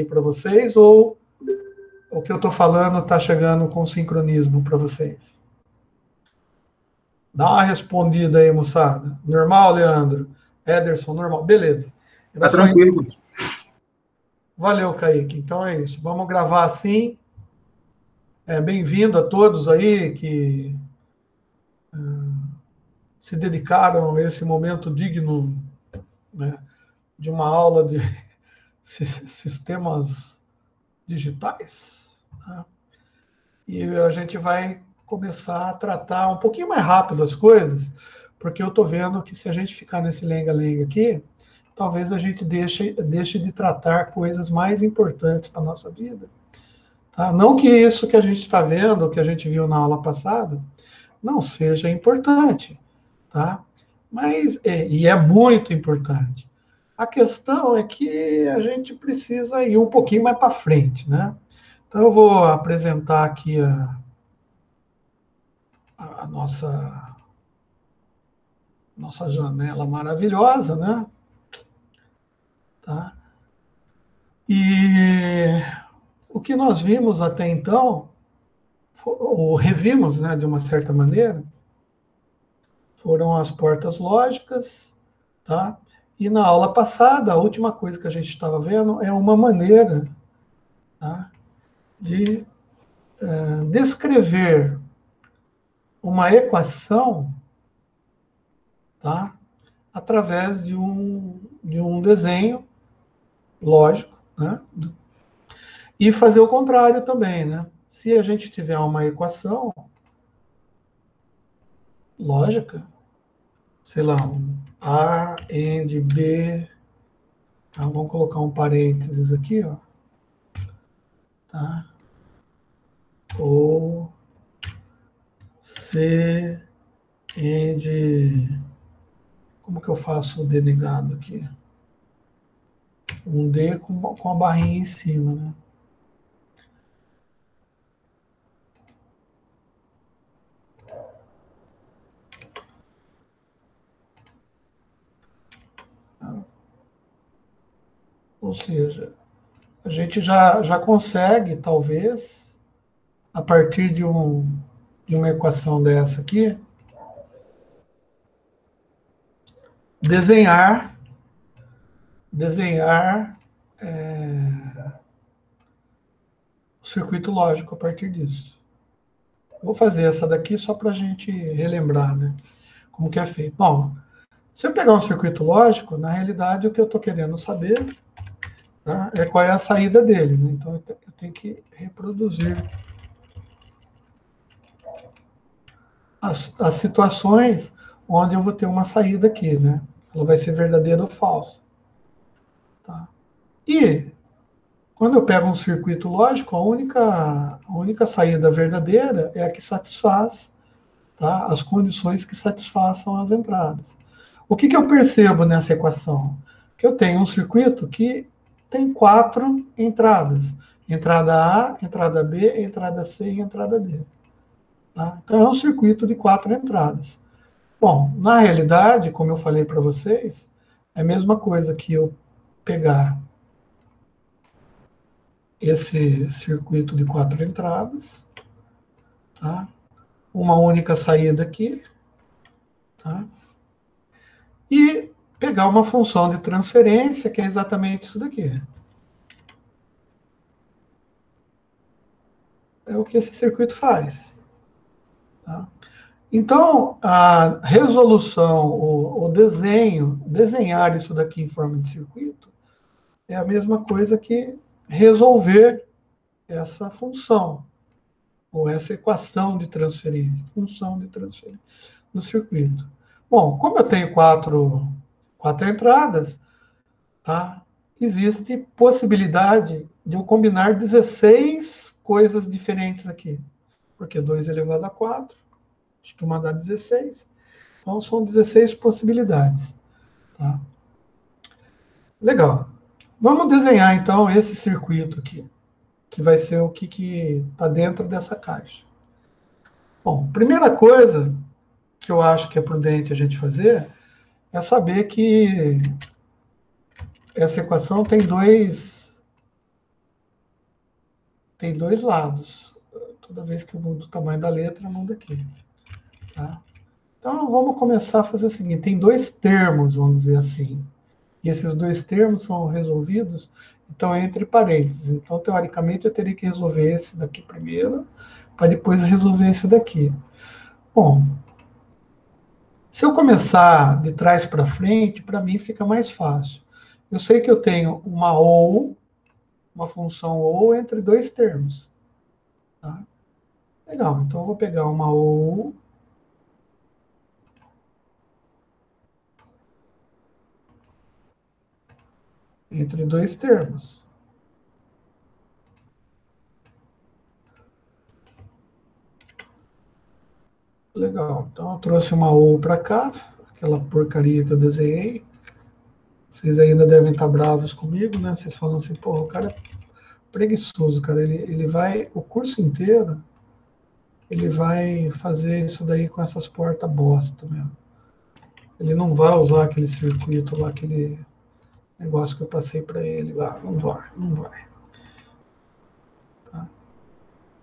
para vocês, ou o que eu estou falando está chegando com sincronismo para vocês? Dá uma respondida aí, moçada. Normal, Leandro? Ederson, normal. Beleza. Tá tranquilo. Valeu, Kaique. Então é isso. Vamos gravar assim. Bem-vindo a todos aí que se dedicaram a esse momento digno, né, de uma aula de sistemas digitais. Né? E a gente vai começar a tratar um pouquinho mais rápido as coisas, porque eu estou vendo que se a gente ficar nesse lenga-lenga aqui, talvez a gente deixe de tratar coisas mais importantes para a nossa vida. Tá? Não que isso que a gente está vendo, que a gente viu na aula passada, não seja importante, tá? Mas, e é muito importante. A questão é que a gente precisa ir um pouquinho mais para frente, né? Então, eu vou apresentar aqui a nossa janela maravilhosa, né? Tá? E o que nós vimos até então, ou revimos, né, de uma certa maneira, foram as portas lógicas, tá? E na aula passada, a última coisa que a gente estava vendo é uma maneira, tá, de descrever uma equação, tá, através de um desenho lógico, né? E fazer o contrário também, né? Se a gente tiver uma equação lógica, sei lá, um A and B, tá? Vamos colocar um parênteses aqui, ó, tá? Ou C and... Como que eu faço o denegado aqui? Um D com a barrinha em cima, né? Ou seja, a gente já consegue, talvez, a partir de uma equação dessa aqui, desenhar o circuito lógico a partir disso. Vou fazer essa daqui só para a gente relembrar, né, como que é feito. Bom, se eu pegar um circuito lógico, na realidade o que eu estou querendo saber, tá, é qual é a saída dele. Né? Então eu tenho que reproduzir as situações onde eu vou ter uma saída aqui, né? Ela vai ser verdadeira ou falsa. Tá? E quando eu pego um circuito lógico, a única saída verdadeira é a que satisfaz, tá, as condições que satisfaçam as entradas. O que eu percebo nessa equação? Que eu tenho um circuito que tem 4 entradas. Entrada A, entrada B, entrada C e entrada D. Tá? Então, é um circuito de 4 entradas. Bom, na realidade, como eu falei para vocês, é a mesma coisa que eu pegar esse circuito de 4 entradas, tá? Uma única saída aqui, tá? E pegar uma função de transferência, que é exatamente isso daqui. É o que esse circuito faz. Tá? Então, a resolução, o desenho, desenhar isso daqui em forma de circuito, é a mesma coisa que resolver essa função, ou essa equação de transferência, função de transferência do circuito. Bom, como eu tenho quatro entradas, tá? Existe possibilidade de eu combinar 16 coisas diferentes aqui. Porque 2 elevado a 4, acho que uma dá 16. Então, são 16 possibilidades. Tá? Legal. Vamos desenhar, então, esse circuito aqui, que vai ser o que está dentro dessa caixa. Bom, primeira coisa que eu acho que é prudente a gente fazer é saber que essa equação tem dois tem dois lados. Toda vez que eu mudo o tamanho da letra, muda aqui. Tá? Então, vamos começar a fazer o seguinte. Tem dois termos, vamos dizer assim. E esses dois termos são resolvidos, então, entre parênteses. Então, teoricamente, eu teria que resolver esse daqui primeiro, para depois resolver esse daqui. Bom, se eu começar de trás para frente, para mim fica mais fácil. Eu sei que eu tenho uma função ou entre dois termos. Tá? Legal, então eu vou pegar uma ou entre dois termos. Legal, então eu trouxe uma ou para cá, aquela porcaria que eu desenhei. Vocês ainda devem estar bravos comigo, né? Vocês falam assim, pô, o cara é preguiçoso, cara. Ele vai, o curso inteiro, ele vai fazer isso daí com essas portas bosta mesmo. Ele não vai usar aquele circuito lá, aquele negócio que eu passei para ele lá. Não vai, não vai. Tá?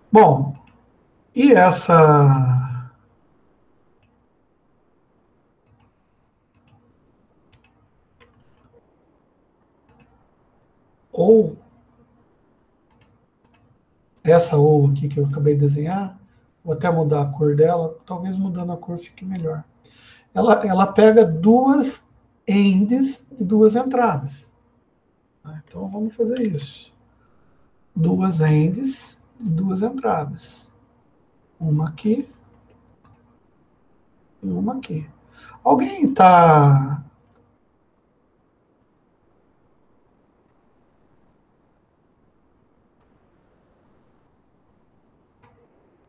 Bom, e essa... Ou, essa ou aqui que eu acabei de desenhar, vou até mudar a cor dela, talvez mudando a cor fique melhor. Ela pega duas endes de duas entradas. Então vamos fazer isso. Duas endes de duas entradas. Uma aqui e uma aqui. Alguém está...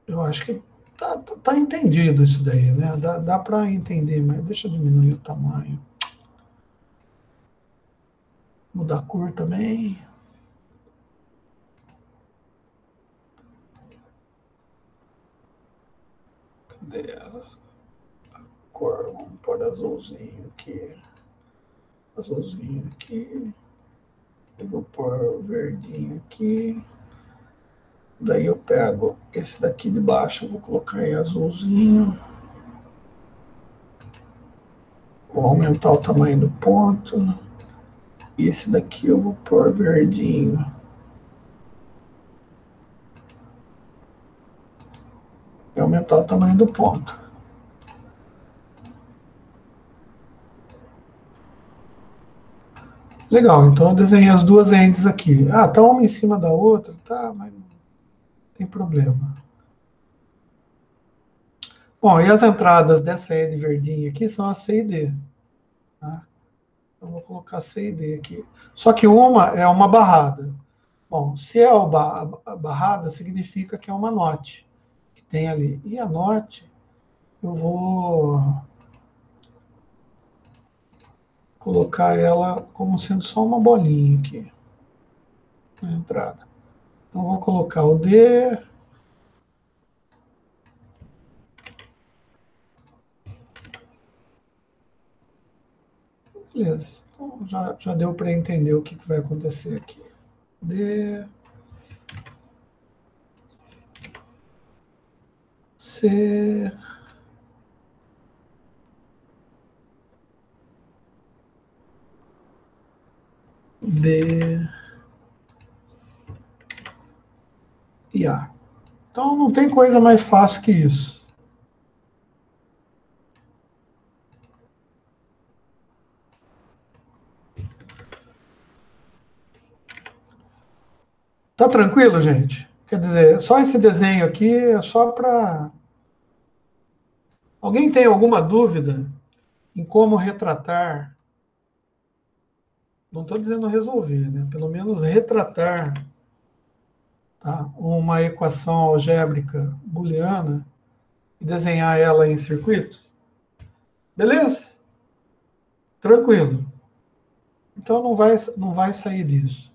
Eu acho que tá entendido isso daí, né? Dá para entender, mas deixa eu diminuir o tamanho. Mudar a cor também. Cadê a cor? Vamos pôr azulzinho aqui. Azulzinho aqui. Eu vou pôr verdinho aqui. Daí eu pego esse daqui de baixo, vou colocar em azulzinho. Vou aumentar o tamanho do ponto. E esse daqui eu vou pôr verdinho. E aumentar o tamanho do ponto. Legal, então eu desenhei as duas ends aqui. Ah, tá uma em cima da outra, tá, mas não tem problema. Bom, e as entradas dessa end verdinha aqui são a C e D. Tá? Eu vou colocar C e D aqui. Só que uma é uma barrada. Bom, se é a barrada, significa que é uma note que tem ali. E a note, eu vou colocar ela como sendo só uma bolinha aqui na entrada. Então, vou colocar o D. Beleza. Então, já deu para entender o que vai acontecer aqui. D. C. D. E A. Então, não tem coisa mais fácil que isso. Tá tranquilo, gente? Quer dizer, só esse desenho aqui é só para... Alguém tem alguma dúvida em como retratar? Não estou dizendo resolver, né? Pelo menos retratar, tá? Uma equação algébrica booleana e desenhar ela em circuito? Beleza? Tranquilo. Então não vai sair disso.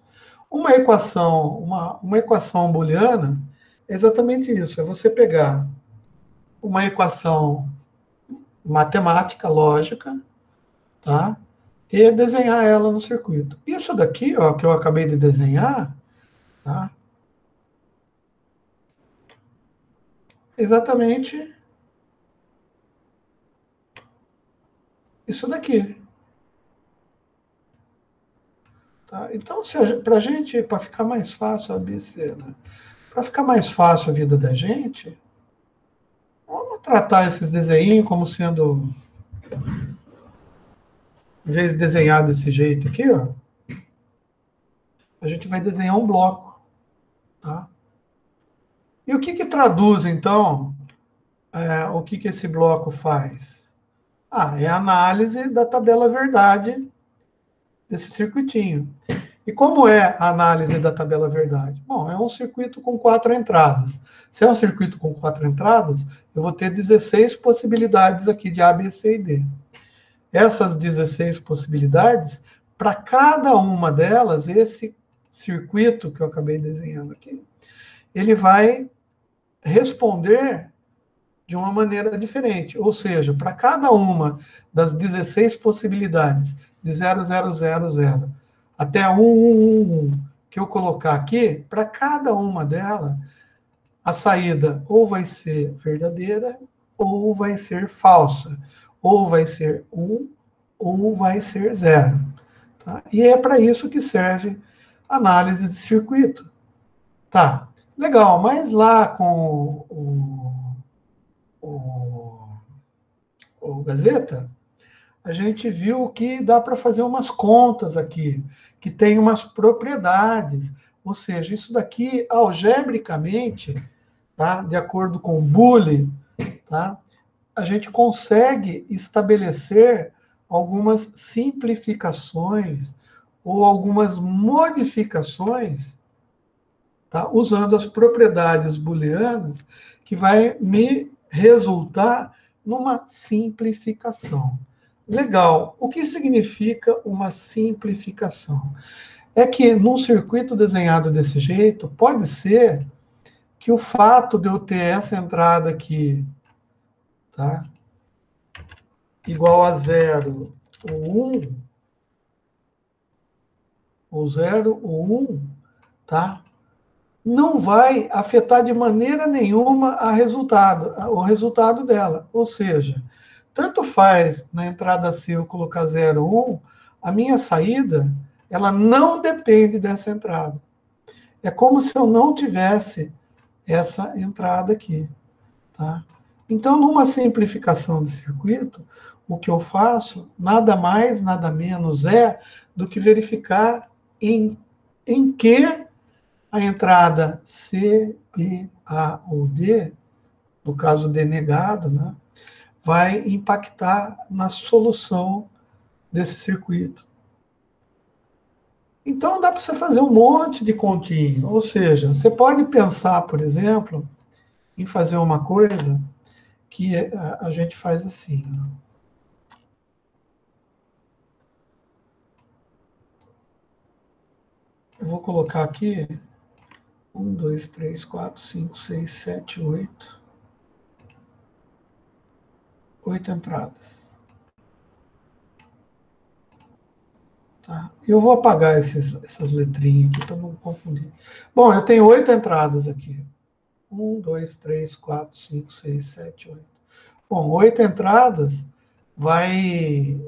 Uma equação booleana é exatamente isso. É você pegar uma equação matemática, lógica, tá? E desenhar ela no circuito. Isso daqui, ó, que eu acabei de desenhar, tá? exatamente isso daqui. Tá? Então, para a gente, para ficar mais fácil a ABC, né? Para ficar mais fácil a vida da gente, vamos tratar esses desenhos como sendo, em vez de desenhar desse jeito aqui, ó, a gente vai desenhar um bloco. Tá? E o que traduz, então, o que esse bloco faz? É a análise da tabela verdade desse circuitinho. E como é a análise da tabela verdade? Bom, é um circuito com 4 entradas. Se é um circuito com 4 entradas, eu vou ter 16 possibilidades aqui de A, B, C e D. Essas 16 possibilidades, para cada uma delas, esse circuito que eu acabei desenhando aqui, ele vai responder de uma maneira diferente. Ou seja, para cada uma das 16 possibilidades, de 0, 0, 0, 0, até 1, 1, 1, que eu colocar aqui, para cada uma delas, a saída ou vai ser verdadeira, ou vai ser falsa, ou vai ser 1, ou vai ser 0. Tá? E é para isso que serve a análise de circuito. Tá, legal, mas lá com o Gazeta, a gente viu que dá para fazer umas contas aqui, que tem umas propriedades. Ou seja, isso daqui, algebricamente, tá? De acordo com o Boole, tá? A gente consegue estabelecer algumas simplificações ou algumas modificações, tá? Usando as propriedades booleanas, que vai me resultar numa simplificação. Legal. O que significa uma simplificação? É que num circuito desenhado desse jeito, pode ser que o fato de eu ter essa entrada aqui, tá, igual a 0 ou 1, ou 0 ou 1, tá, não vai afetar de maneira nenhuma o resultado dela. Ou seja, tanto faz na entrada C eu colocar 0 ou 1, a minha saída, ela não depende dessa entrada. É como se eu não tivesse essa entrada aqui. Tá? Então, numa simplificação de circuito, o que eu faço, nada mais, nada menos é do que verificar em que a entrada C, B, A ou D, no caso D negado, né, vai impactar na solução desse circuito. Então, dá para você fazer um monte de continha. Ou seja, você pode pensar, por exemplo, em fazer uma coisa que a gente faz assim. Eu vou colocar aqui 1, 2, 3, 4, 5, 6, 7, 8. 8 entradas. Tá? Eu vou apagar essas letrinhas aqui para não confundir. Bom, eu tenho 8 entradas aqui. 1, 2, 3, 4, 5, 6, 7, 8. Bom, 8 entradas vai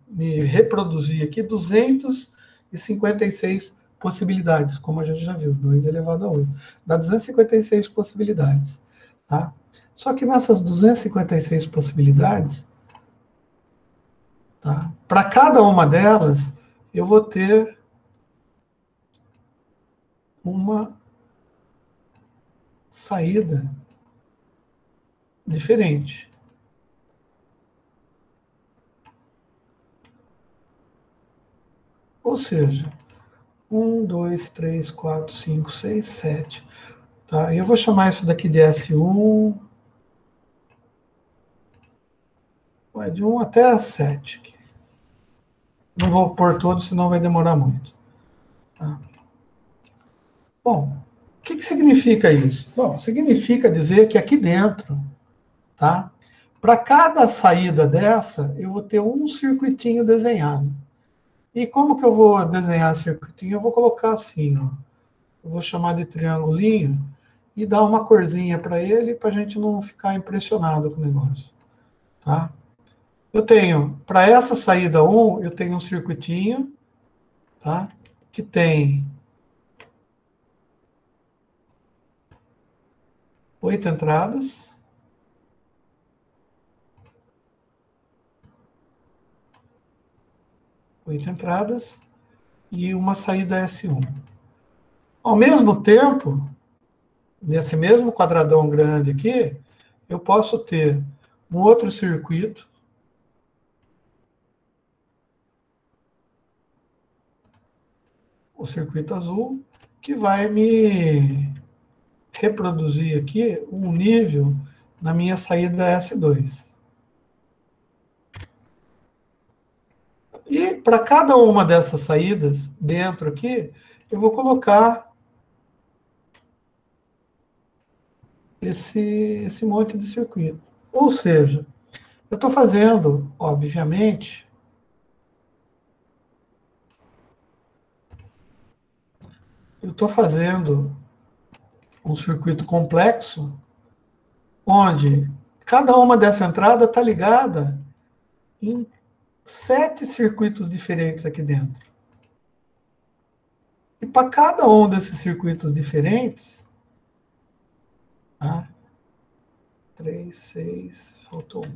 me reproduzir aqui 256 possibilidades, como a gente já viu, 2 elevado a 8. Dá 256 possibilidades. Tá? Só que nessas 256 possibilidades, tá? Para cada uma delas, eu vou ter uma saída diferente. Ou seja, 1, 2, 3, 4, 5, 6, 7. Tá? Eu vou chamar isso daqui de S1. Vai de 1 até 7. Não vou pôr todos, senão vai demorar muito. Tá? Bom, o que significa isso? Bom, significa dizer que aqui dentro, tá? Para cada saída dessa, eu vou ter um circuitinho desenhado. E como que eu vou desenhar circuitinho? Eu vou colocar assim, ó. Eu vou chamar de triangulinho e dar uma corzinha para ele, para a gente não ficar impressionado com o negócio. Tá? Eu tenho, para essa saída 1, eu tenho um circuitinho, tá? Que tem 8 entradas. E uma saída S1. Ao mesmo tempo, nesse mesmo quadradão grande aqui, eu posso ter um outro circuito, o circuito azul, que vai me reproduzir aqui um nível na minha saída S2. E para cada uma dessas saídas dentro aqui, eu vou colocar esse monte de circuito. Ou seja, eu estou fazendo, obviamente, um circuito complexo, onde cada uma dessa entrada está ligada em 7 circuitos diferentes aqui dentro. E para cada um desses circuitos diferentes, tá? 3, 6, faltou 1.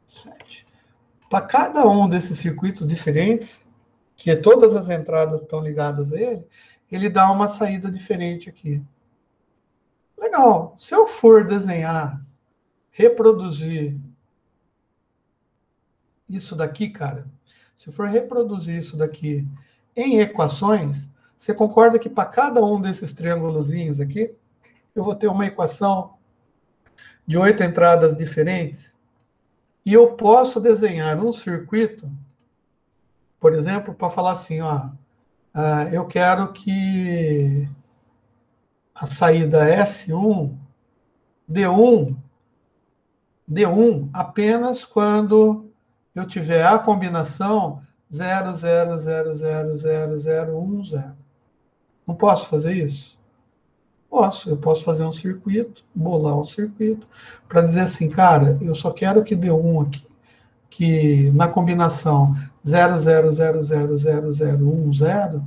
7. Para cada um desses circuitos diferentes, que todas as entradas estão ligadas a ele, ele dá uma saída diferente aqui. Legal. Se eu for desenhar, reproduzir isso daqui, cara, se eu for reproduzir isso daqui em equações, você concorda que para cada um desses triângulozinhos aqui, eu vou ter uma equação de 8 entradas diferentes? E eu posso desenhar um circuito, por exemplo, para falar assim, ó, eu quero que a saída S1 dê 1 apenas quando eu tiver a combinação 0,0000010. Não posso fazer isso? Posso. Eu posso fazer um circuito, bolar um circuito, para dizer assim, cara, eu só quero que dê 1 aqui, que na combinação 0,0000010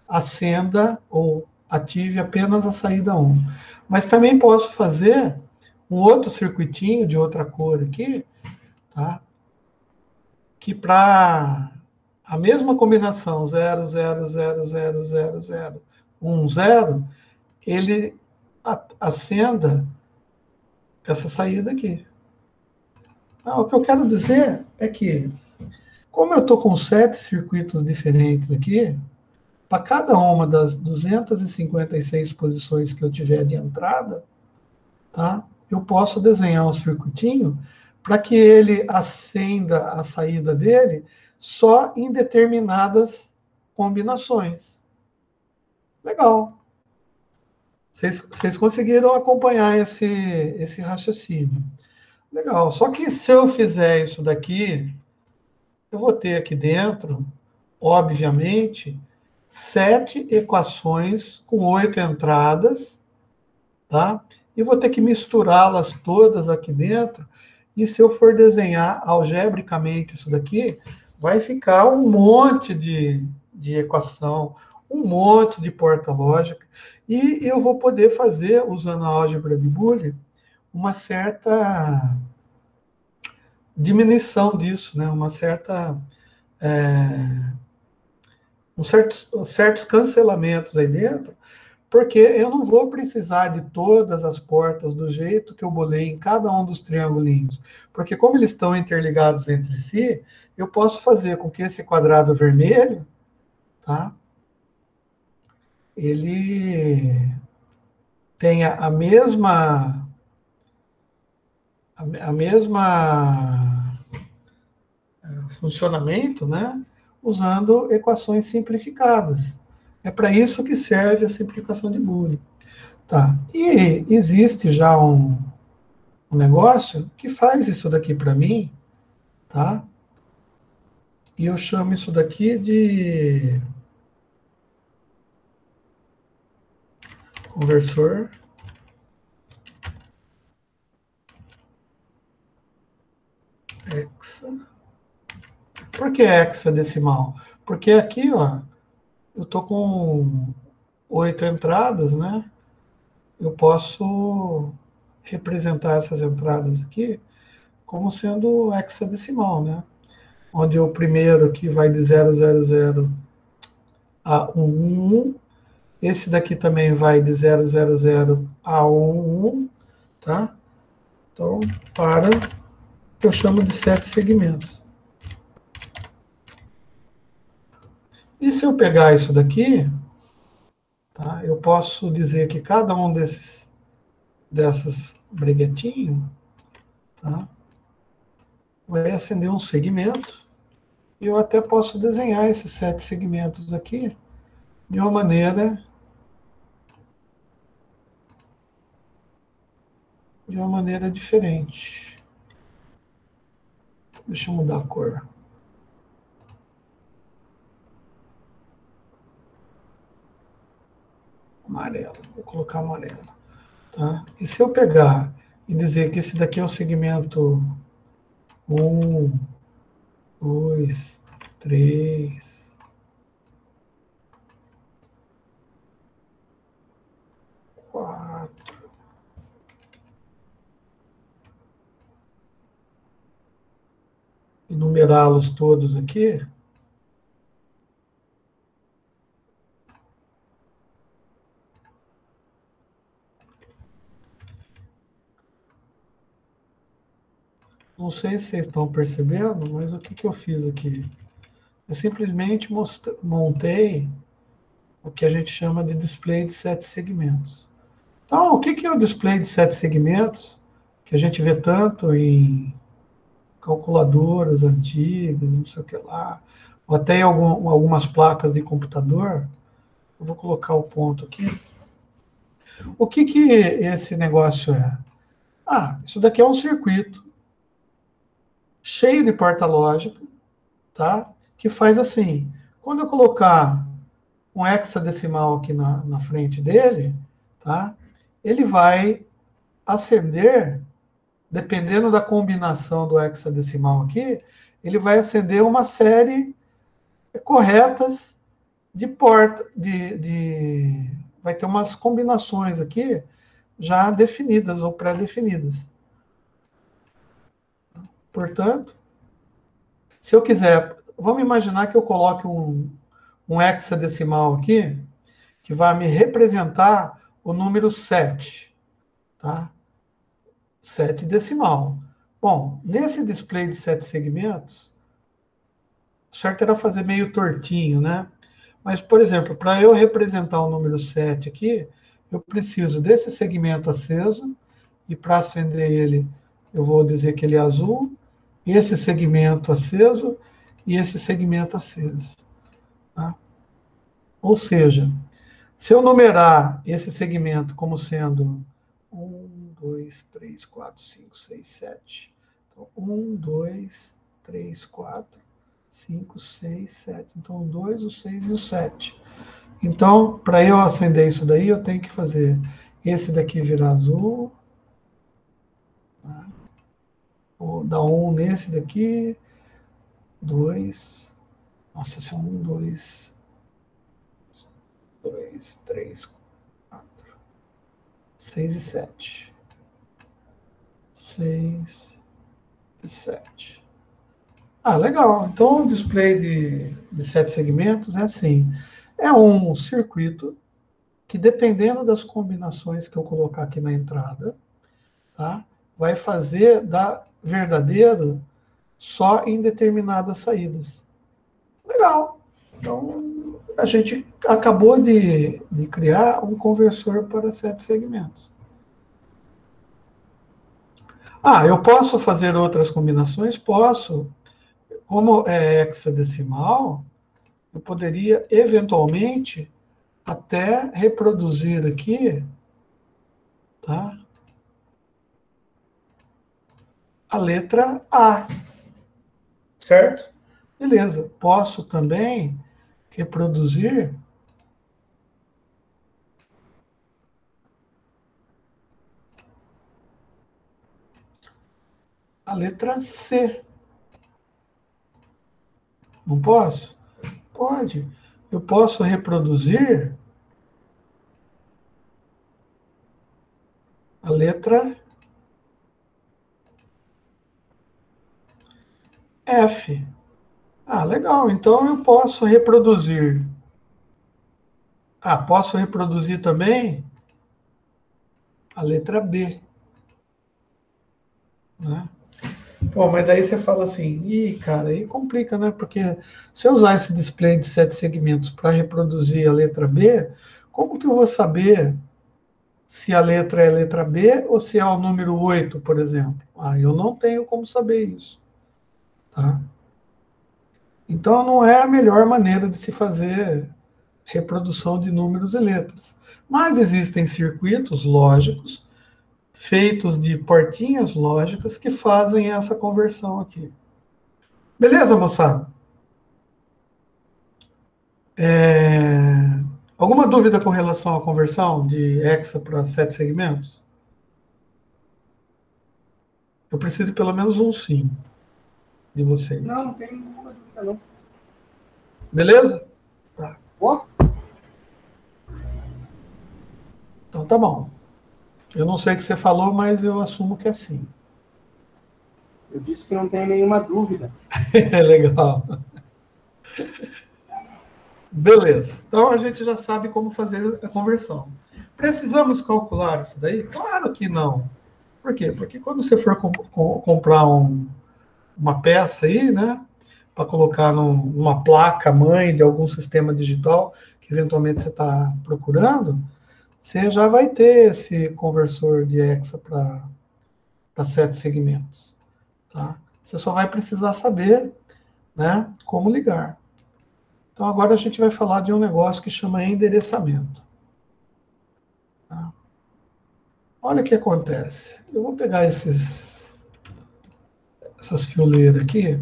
acenda ou ative apenas a saída 1. Mas também posso fazer um outro circuitinho de outra cor aqui, tá? Que para a mesma combinação 0,0000010, ele acenda essa saída aqui. O que eu quero dizer é que, como eu estou com 7 circuitos diferentes aqui, para cada uma das 256 posições que eu tiver de entrada, tá? Eu posso desenhar um circuitinho para que ele acenda a saída dele só em determinadas combinações. Legal. Vocês conseguiram acompanhar esse raciocínio. Legal. Só que se eu fizer isso daqui, eu vou ter aqui dentro, obviamente, 7 equações com 8 entradas, tá? E vou ter que misturá-las todas aqui dentro. E se eu for desenhar algebricamente isso daqui, vai ficar um monte de equação, um monte de porta lógica. E eu vou poder fazer, usando a álgebra de Boolean, uma certa diminuição disso, né? Uma certa... certos cancelamentos aí dentro, porque eu não vou precisar de todas as portas do jeito que eu bolei em cada um dos triangulinhos. Porque como eles estão interligados entre si, eu posso fazer com que esse quadrado vermelho, tá? Ele tenha a mesma funcionamento, né? Usando equações simplificadas. É para isso que serve a simplificação de Boolean. Tá. E existe já um negócio que faz isso daqui para mim, tá? E eu chamo isso daqui de conversor hexa. Por que hexadecimal? Porque aqui, ó, eu tô com 8 entradas, né? Eu posso representar essas entradas aqui como sendo hexadecimal, né? Onde o primeiro aqui vai de 000 a 111. Esse daqui também vai de 000 a 111, tá? Então, para que eu chamo de 7 segmentos. E se eu pegar isso daqui, tá? Eu posso dizer que cada um dessas breguetinhos, tá? Vai acender um segmento. E eu até posso desenhar esses 7 segmentos aqui de uma maneira diferente. Deixa eu mudar a cor. Amarelo. Vou colocar amarelo. Tá? E se eu pegar e dizer que esse daqui é o segmento 1, 2, 3, 4. E numerá-los todos aqui. Não sei se vocês estão percebendo, mas o que eu fiz aqui? Eu simplesmente montei o que a gente chama de display de 7 segmentos. Então, o que é o display de 7 segmentos, que a gente vê tanto em calculadoras antigas, não sei o que lá, ou até em algumas placas de computador? Eu vou colocar o ponto aqui. O que esse negócio é? Ah, isso daqui é um circuito cheio de porta lógica, tá? Que faz assim, quando eu colocar um hexadecimal aqui na frente dele, tá? Ele vai acender, dependendo da combinação do hexadecimal aqui, ele vai acender uma série corretas de porta, vai ter umas combinações aqui já definidas ou pré-definidas. Portanto, se eu quiser, vamos imaginar que eu coloque um hexadecimal aqui, que vai me representar o número 7, tá? 7 decimal. Bom, nesse display de 7 segmentos, o certo era fazer meio tortinho, né? Mas, por exemplo, para eu representar o número 7 aqui, eu preciso desse segmento aceso, e para acender ele, eu vou dizer que ele é azul, esse segmento aceso e esse segmento aceso. Tá? Ou seja, se eu numerar esse segmento como sendo 1, 2, 3, 4, 5, 6, 7. Então, 1, 2, 3, 4, 5, 6, 7. Então, o 2, o 6 e o 7. Então, para eu acender isso daí, eu tenho que fazer esse daqui virar azul. Tá? Vou dar 1 nesse daqui. 2. Nossa, são 1, 2, 3, 4, 6 e 7. 6 e 7. Ah, legal. Então, o display de 7 segmentos é assim. É um circuito que, dependendo das combinações que eu colocar aqui na entrada, tá, vai fazer dar verdadeiro só em determinadas saídas. Legal. Então, a gente acabou de criar um conversor para 7 segmentos. Ah, eu posso fazer outras combinações? Posso. Como é hexadecimal, eu poderia, eventualmente, até reproduzir aqui, tá? A letra A, certo? Beleza. Posso também reproduzir a letra C. Não posso? Pode. Eu posso reproduzir a letra F. Ah, legal. Então eu posso reproduzir. Ah, posso reproduzir também a letra B. Né? Pô, mas daí você fala assim, ih, cara, aí complica, né? Porque se eu usar esse display de 7 segmentos para reproduzir a letra B, como que eu vou saber se a letra é a letra B ou se é o número 8, por exemplo? Ah, eu não tenho como saber isso. Tá? Então, não é a melhor maneira de se fazer reprodução de números e letras. Mas existem circuitos lógicos feitos de portinhas lógicas que fazem essa conversão aqui. Beleza, moçada? Alguma dúvida com relação à conversão de hexa para 7 segmentos? Eu preciso de pelo menos um sim de vocês. Não tem nenhuma dúvida, não. Beleza? Tá. Ó, Então tá bom. Eu não sei o que você falou, mas eu assumo que é sim. eu disse que não tem nenhuma dúvida. É legal. Beleza. Então a gente já sabe como fazer a conversão. Precisamos calcular isso daí? Claro que não. Por quê? Porque quando você for comprar uma peça aí, né, para colocar numa placa mãe de algum sistema digital que eventualmente você está procurando, você já vai ter esse conversor de hexa para 7 segmentos. Tá? Você só vai precisar saber, né, como ligar. Então agora a gente vai falar de um negócio que chama endereçamento. Tá? Olha o que acontece. Eu vou pegar essas fioleiras aqui.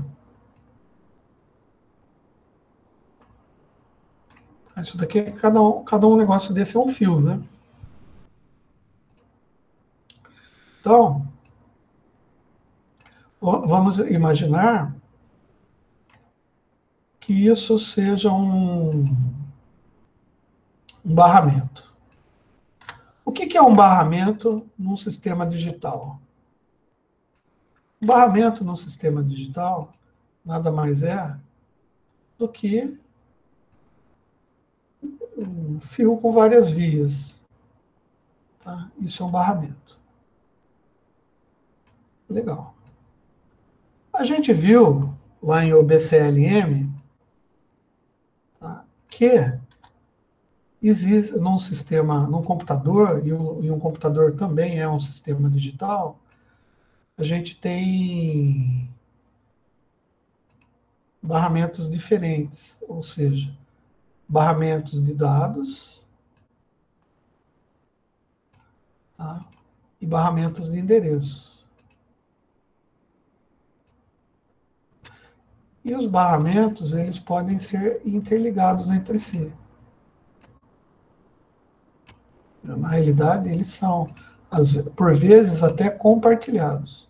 Isso daqui é cada um negócio desse é um fio, né? Então, vamos imaginar que isso seja um barramento. O que é um barramento num sistema digital? Um barramento num sistema digital nada mais é do que um fio com várias vias. Tá? Isso é um barramento. Legal. A gente viu lá em OBCLM, tá, que existe num sistema, num computador, e um computador também é um sistema digital, a gente tem barramentos diferentes, ou seja, barramentos de dados, tá, e barramentos de endereço. E os barramentos, eles podem ser interligados entre si. Na realidade, eles são, por vezes, até compartilhados.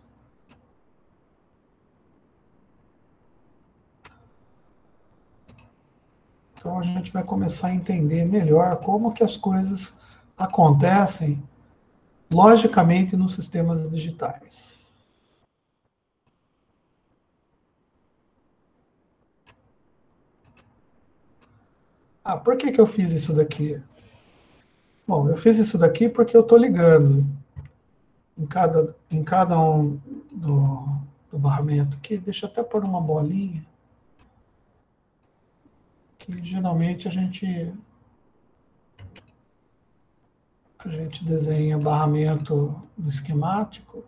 Então, a gente vai começar a entender melhor como que as coisas acontecem logicamente nos sistemas digitais. Ah, por que eu fiz isso daqui? Bom, eu fiz isso daqui porque eu estou ligando em cada um do barramento aqui. Deixa eu até pôr uma bolinha, que geralmente a gente desenha barramento no esquemático,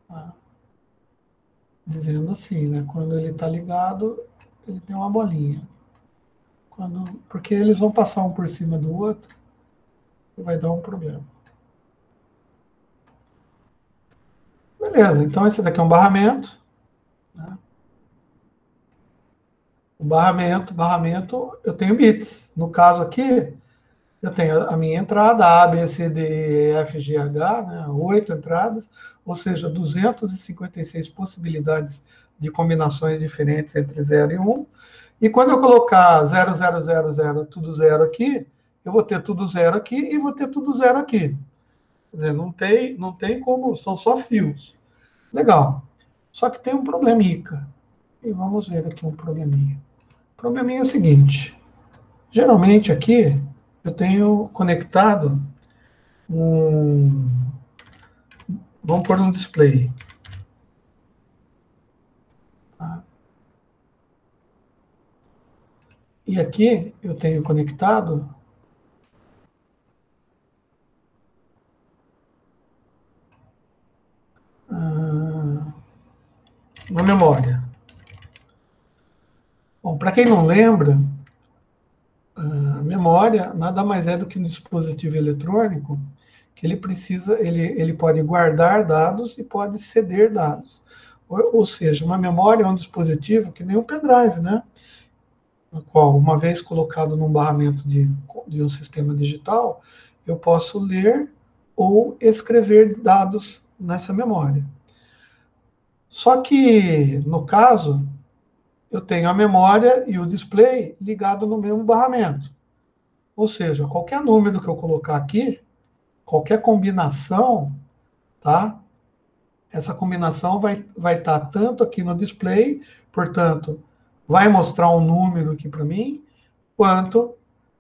tá? Dizendo assim, né? Quando ele está ligado, ele tem uma bolinha. Porque eles vão passar um por cima do outro e vai dar um problema. Beleza, então esse daqui é um barramento. Né? O barramento, eu tenho bits. No caso aqui, eu tenho a minha entrada, A, B, C, D, E, F, G, H, né, 8 entradas, ou seja, 256 possibilidades de combinações diferentes entre 0 e 1. E quando eu colocar 0, 0, 0, 0, tudo 0 aqui, eu vou ter tudo 0 aqui e vou ter tudo 0 aqui. Quer dizer, não tem como, são só fios. Legal. Só que tem um problemica. E vamos ver aqui um probleminha. O probleminha é o seguinte. Geralmente aqui eu tenho conectado um... Vamos pôr um display. Tá? E aqui eu tenho conectado uma memória. Bom, para quem não lembra, a memória nada mais é do que um dispositivo eletrônico que ele precisa, ele pode guardar dados e pode ceder dados. Ou seja, uma memória é um dispositivo que nem um pendrive, né? No qual, uma vez colocado num barramento de um sistema digital, eu posso ler ou escrever dados nessa memória. Só que, no caso, eu tenho a memória e o display ligado no mesmo barramento. Ou seja, qualquer número que eu colocar aqui, qualquer combinação, tá? Essa combinação vai estar tanto aqui no display, portanto, vai mostrar um número aqui para mim, quanto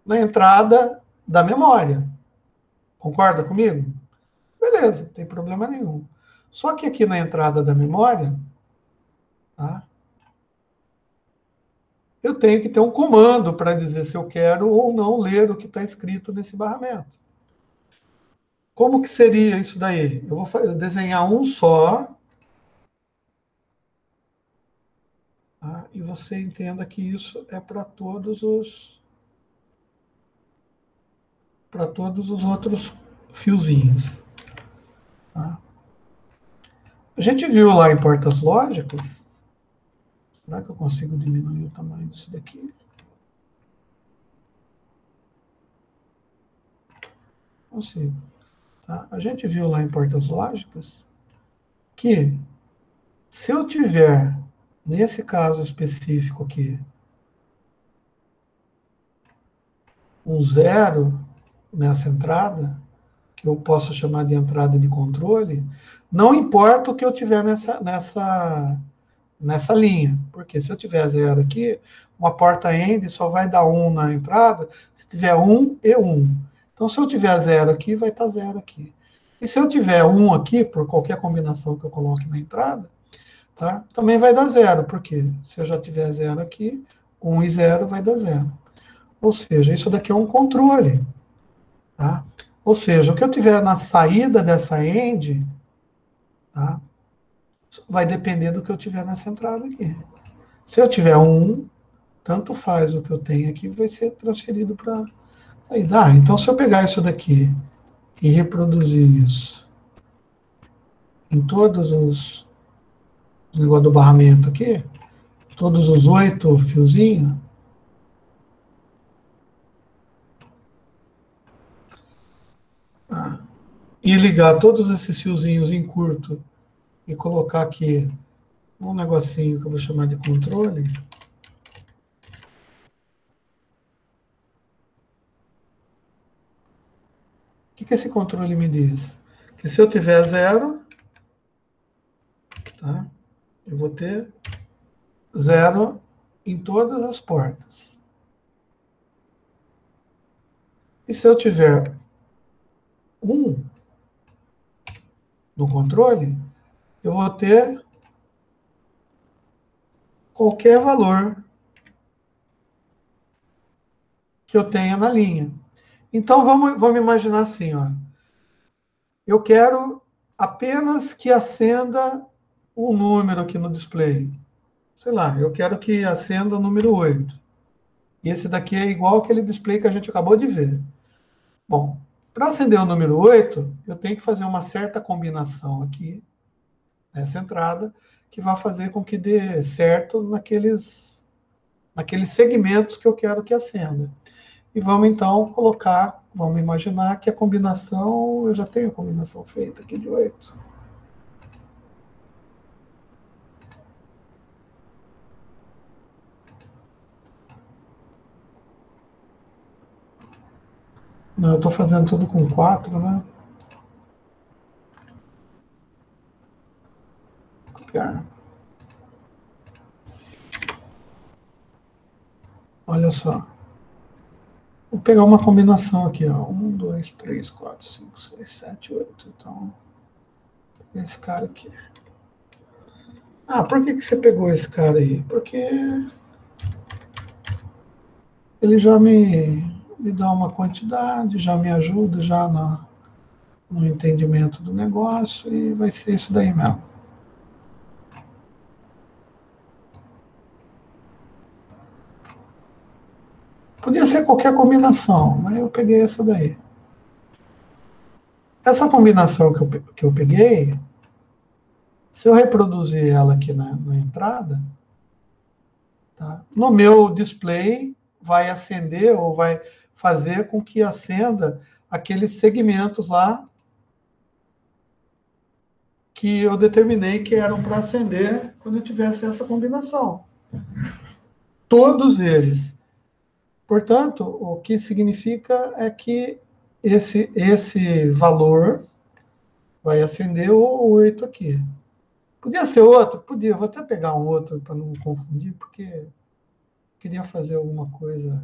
na entrada da memória. Concorda comigo? Beleza, não tem problema nenhum. Só que aqui na entrada da memória, tá? Eu tenho que ter um comando para dizer se eu quero ou não ler o que está escrito nesse barramento. Como que seria isso daí? Eu vou desenhar um só, tá? E você entenda que isso é para todos os outros fiozinhos. Tá? A gente viu lá em portas lógicas. Será que eu consigo diminuir o tamanho disso daqui? Consigo. Tá? A gente viu lá em portas lógicas que se eu tiver, nesse caso específico aqui, um zero nessa entrada, que eu posso chamar de entrada de controle, não importa o que eu tiver nessa linha. Porque se eu tiver zero aqui, uma porta end só vai dar 1 na entrada, se tiver 1 e 1. Então, se eu tiver zero aqui, vai estar zero aqui. E se eu tiver 1 aqui, por qualquer combinação que eu coloque na entrada, tá? Também vai dar zero, porque se eu já tiver zero aqui, 1 e 0 vai dar zero. Ou seja, isso daqui é um controle. Tá? Ou seja, o que eu tiver na saída dessa end, tá? Vai depender do que eu tiver nessa entrada aqui. Se eu tiver 1, tanto faz o que eu tenho aqui, vai ser transferido para saída. Então se eu pegar isso daqui e reproduzir isso em todos os negócio do barramento aqui, todos os 8 fiozinhos, tá? E ligar todos esses fiozinhos em curto e colocar aqui um negocinho que eu vou chamar de controle. O que esse controle me diz? Que se eu tiver zero, tá? Eu vou ter zero em todas as portas. E se eu tiver 1 no controle, eu vou ter qualquer valor que eu tenha na linha. Então, vamos imaginar assim, ó. Eu quero apenas que acenda um número aqui no display. Sei lá, eu quero que acenda o número 8. E esse daqui é igual aquele display que a gente acabou de ver. Bom, para acender o número 8, eu tenho que fazer uma certa combinação aqui, nessa entrada, que vai fazer com que dê certo naqueles segmentos que eu quero que acenda. E vamos, então, colocar, vamos imaginar que a combinação, eu já tenho a combinação feita aqui de 8. Não, eu estou fazendo tudo com 4, né? Copiar. Olha só. Vou pegar uma combinação aqui, ó. 1, 2, 3, 4, 5, 6, 7, 8. Então, esse cara aqui. Ah, por que você pegou esse cara aí? Porque ele já me dá uma quantidade, já me ajuda já no entendimento do negócio e vai ser isso daí mesmo. Podia ser qualquer combinação, mas eu peguei essa daí. Essa combinação que eu peguei, se eu reproduzir ela aqui na entrada, tá? No meu display vai acender ou vai fazer com que acenda aqueles segmentos lá que eu determinei que eram para acender quando eu tivesse essa combinação. Todos eles. Portanto, o que significa é que esse valor vai acender o 8 aqui. Podia ser outro? Podia. Vou até pegar um outro para não confundir, porque queria fazer alguma coisa.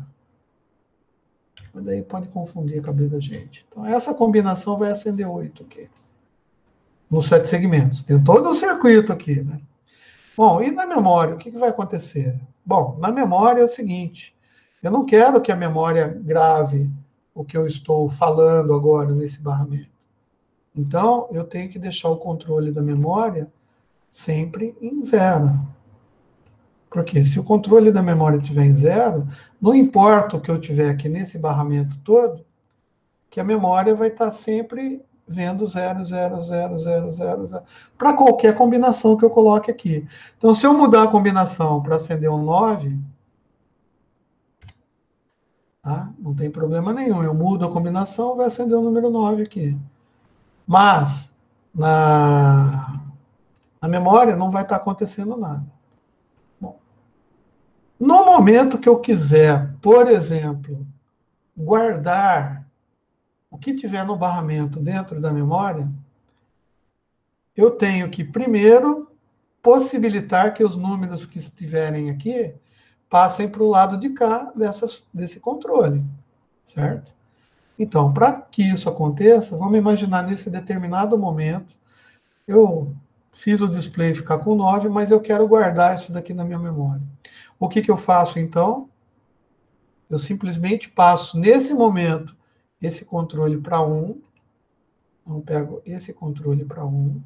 Mas daí pode confundir a cabeça da gente. Então, essa combinação vai acender 8 aqui. Nos 7 segmentos. Tem todo o circuito aqui, né? Bom, e na memória, o que vai acontecer? Bom, na memória é o seguinte. Eu não quero que a memória grave o que eu estou falando agora nesse barramento. Então, eu tenho que deixar o controle da memória sempre em 0. Porque se o controle da memória estiver em 0, não importa o que eu tiver aqui nesse barramento todo, que a memória vai estar sempre vendo 0, 0, 0, 0, 0, 0, para qualquer combinação que eu coloque aqui. Então, se eu mudar a combinação para acender um 9, tá? Não tem problema nenhum. Eu mudo a combinação, vai acender o número 9 aqui. Mas, na memória, não vai estar acontecendo nada. Bom, no momento que eu quiser, por exemplo, guardar o que tiver no barramento dentro da memória, eu tenho que, primeiro, possibilitar que os números que estiverem aqui passem para o lado de cá desse controle, certo? Então, para que isso aconteça, vamos imaginar nesse determinado momento, eu fiz o display ficar com 9, mas eu quero guardar isso daqui na minha memória. O que eu faço, então? Eu simplesmente passo, nesse momento, esse controle para 1. Então, eu pego esse controle para 1.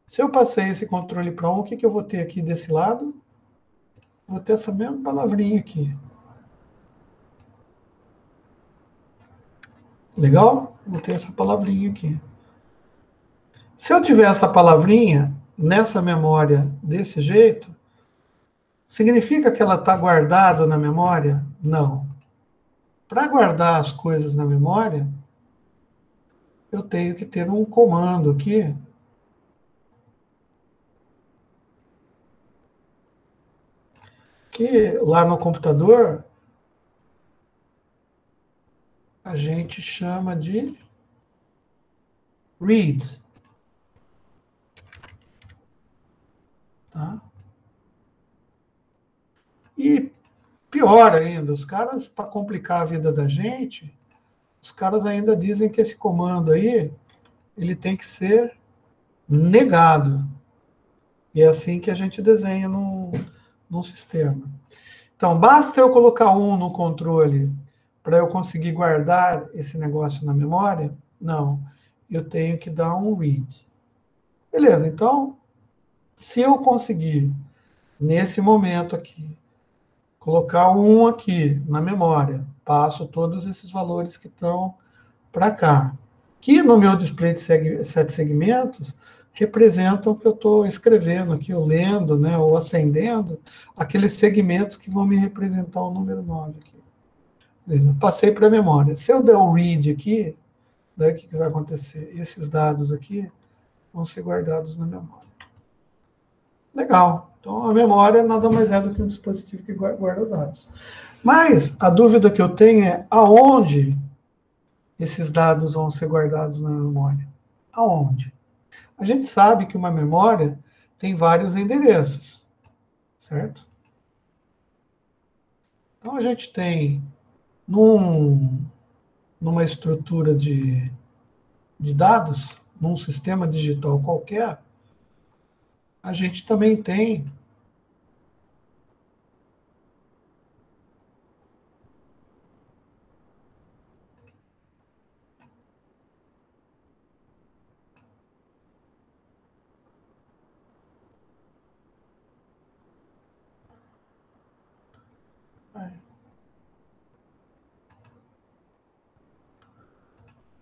Se eu passei esse controle para 1, o que eu vou ter aqui desse lado? Vou ter essa mesma palavrinha aqui. Legal? Vou ter essa palavrinha aqui. Se eu tiver essa palavrinha nessa memória desse jeito, significa que ela está guardada na memória? Não. Para guardar as coisas na memória, eu tenho que ter um comando aqui que lá no computador a gente chama de read. Tá? E pior ainda, os caras, para complicar a vida da gente, os caras ainda dizem que esse comando aí, ele tem que ser negado. E é assim que a gente desenha num sistema. Então, basta eu colocar 1 no controle para eu conseguir guardar esse negócio na memória? Não. Eu tenho que dar um read. Beleza, então, se eu conseguir, nesse momento aqui, colocar 1 aqui na memória, passo todos esses valores que estão para cá, que no meu display de 7 segmentos representam o que eu estou escrevendo aqui, ou lendo, né, ou acendendo, aqueles segmentos que vão me representar o número 9 aqui. Beleza, passei para a memória. Se eu der o read aqui, daí o que vai acontecer? Esses dados aqui vão ser guardados na memória. Legal. Então, a memória nada mais é do que um dispositivo que guarda dados. Mas a dúvida que eu tenho é aonde esses dados vão ser guardados na memória? Aonde? A gente sabe que uma memória tem vários endereços, certo? Então, a gente tem, numa estrutura de dados, num sistema digital qualquer, a gente também tem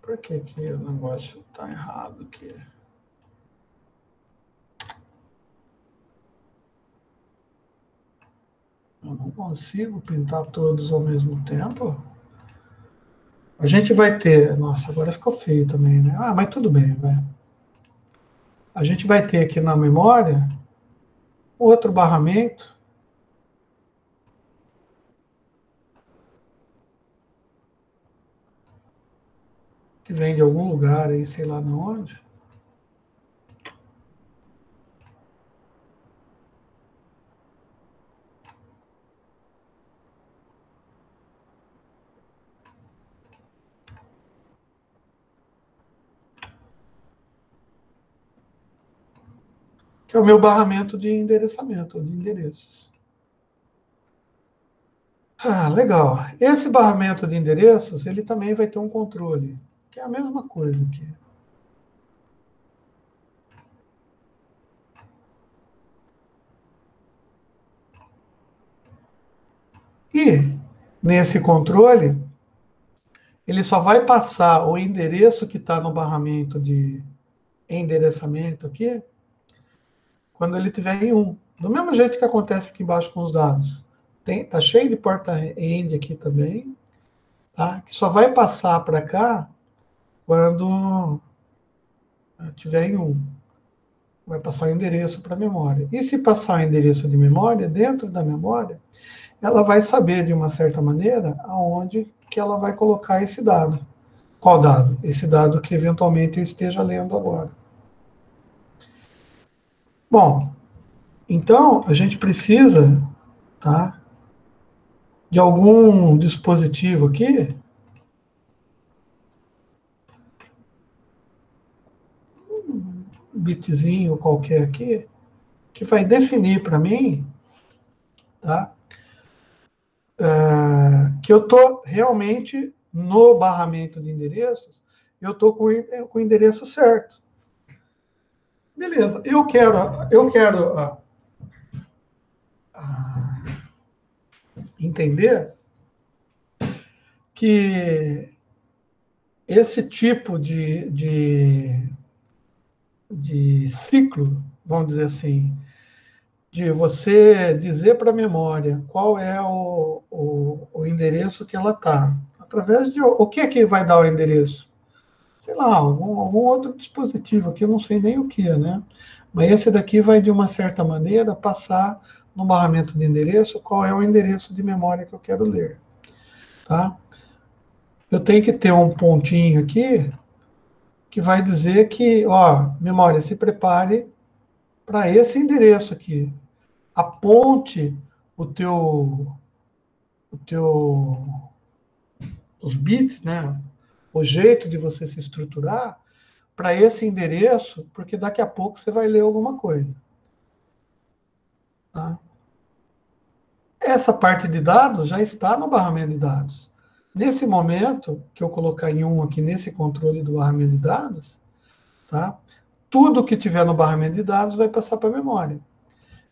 por que o negócio está errado aqui? Eu não consigo pintar todos ao mesmo tempo. A gente vai ter... Nossa, agora ficou feio também, né? Ah, mas tudo bem, vai. A gente vai ter aqui na memória outro barramento que vem de algum lugar aí, sei lá de onde. Que é o meu barramento de endereçamento, de endereços. Ah, legal. Esse barramento de endereços, ele também vai ter um controle, que é a mesma coisa aqui. E nesse controle, ele só vai passar o endereço que está no barramento de endereçamento aqui, quando ele tiver em 1. Do mesmo jeito que acontece aqui embaixo com os dados. Tá cheio de porta-end aqui também, tá? Que só vai passar para cá quando tiver em 1. Vai passar o endereço para a memória. E se passar o endereço de memória, dentro da memória, ela vai saber, de uma certa maneira, aonde que ela vai colocar esse dado. Qual dado? Esse dado que eventualmente eu esteja lendo agora. Bom, então a gente precisa, tá, de algum dispositivo aqui um bitzinho qualquer aqui, que vai definir para mim, tá, que eu estou realmente no barramento de endereços, eu estou com o endereço certo. Beleza, eu quero entender que esse tipo de ciclo, vamos dizer assim, de você dizer para a memória qual é o endereço que ela está. Através de... O que é que vai dar o endereço? Sei lá, algum outro dispositivo aqui, eu não sei nem o que é, né? Mas esse daqui vai, de uma certa maneira, passar no barramento de endereço qual é o endereço de memória que eu quero ler. Tá? Eu tenho que ter um pontinho aqui que vai dizer que, ó, memória, se prepare para esse endereço aqui. Aponte os bits, né? O jeito de você se estruturar para esse endereço, porque daqui a pouco você vai ler alguma coisa. Tá? Essa parte de dados já está no barramento de dados. Nesse momento, que eu colocar em 1 aqui nesse controle do barramento de dados, tá? Tudo que tiver no barramento de dados vai passar para a memória.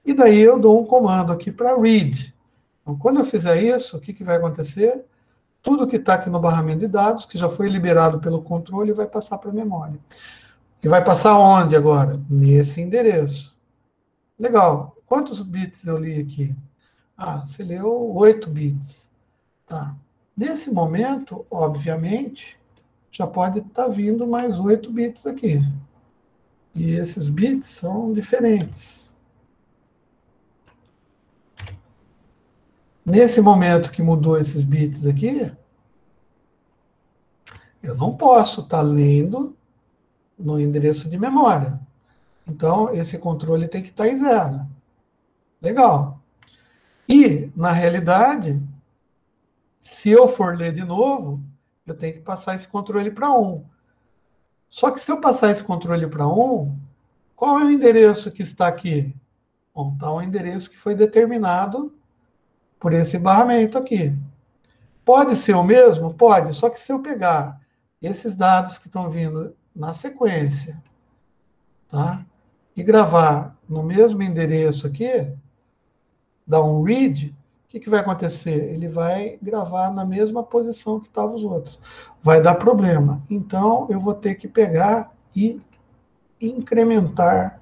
E daí eu dou um comando aqui para read. Então, quando eu fizer isso, o que vai acontecer? Tudo que está aqui no barramento de dados, que já foi liberado pelo controle, vai passar para a memória. E vai passar onde agora? Nesse endereço. Legal. Quantos bits eu li aqui? Ah, você leu 8 bits. Tá. Nesse momento, obviamente, já pode estar vindo mais 8 bits aqui. E esses bits são diferentes. Nesse momento que mudou esses bits aqui, eu não posso estar lendo no endereço de memória. Então, esse controle tem que estar em 0. Legal. E, na realidade, se eu for ler de novo, eu tenho que passar esse controle para 1. Só que se eu passar esse controle para 1, qual é o endereço que está aqui? Bom, está o endereço que foi determinado por esse barramento aqui. Pode ser o mesmo? Pode, só que se eu pegar esses dados que estão vindo na sequência, tá? E gravar no mesmo endereço aqui, dar um read, o que vai acontecer? Ele vai gravar na mesma posição que estavam os outros. Vai dar problema. Então, eu vou ter que pegar e incrementar,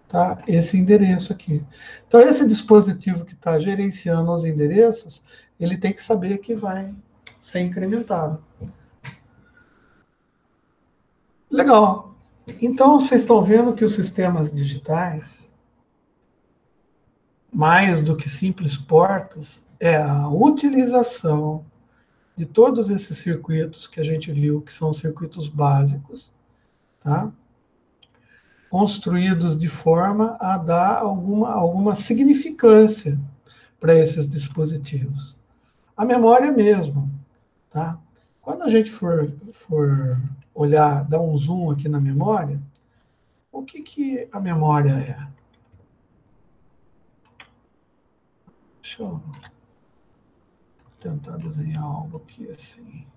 tá, esse endereço aqui. Então, esse dispositivo que está gerenciando os endereços, ele tem que saber que vai ser incrementado. Legal. Então, vocês estão vendo que os sistemas digitais, mais do que simples portas, é a utilização de todos esses circuitos que a gente viu, que são circuitos básicos, tá? Construídos de forma a dar alguma significância para esses dispositivos. A memória mesmo, tá? Quando a gente for olhar, dar um zoom aqui na memória, o que a memória é? Deixa eu tentar desenhar algo aqui assim.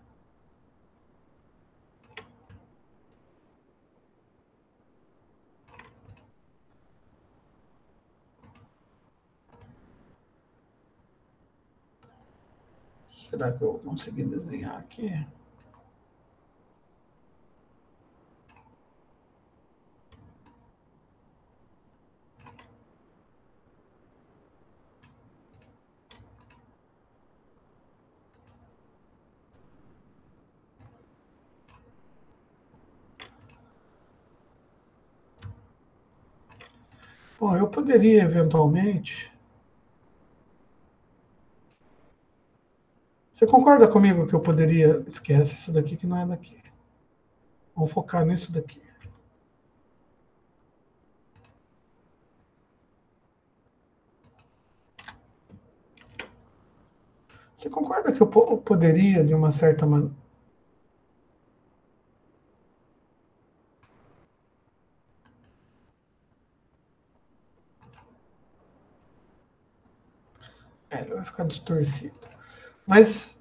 Será que eu vou conseguir desenhar aqui? Bom, eu poderia eventualmente. Você concorda comigo que eu poderia. Esquece isso daqui que não é daqui. Vamos focar nisso daqui. Você concorda que eu poderia, de uma certa maneira. Ele vai ficar distorcido. Mas,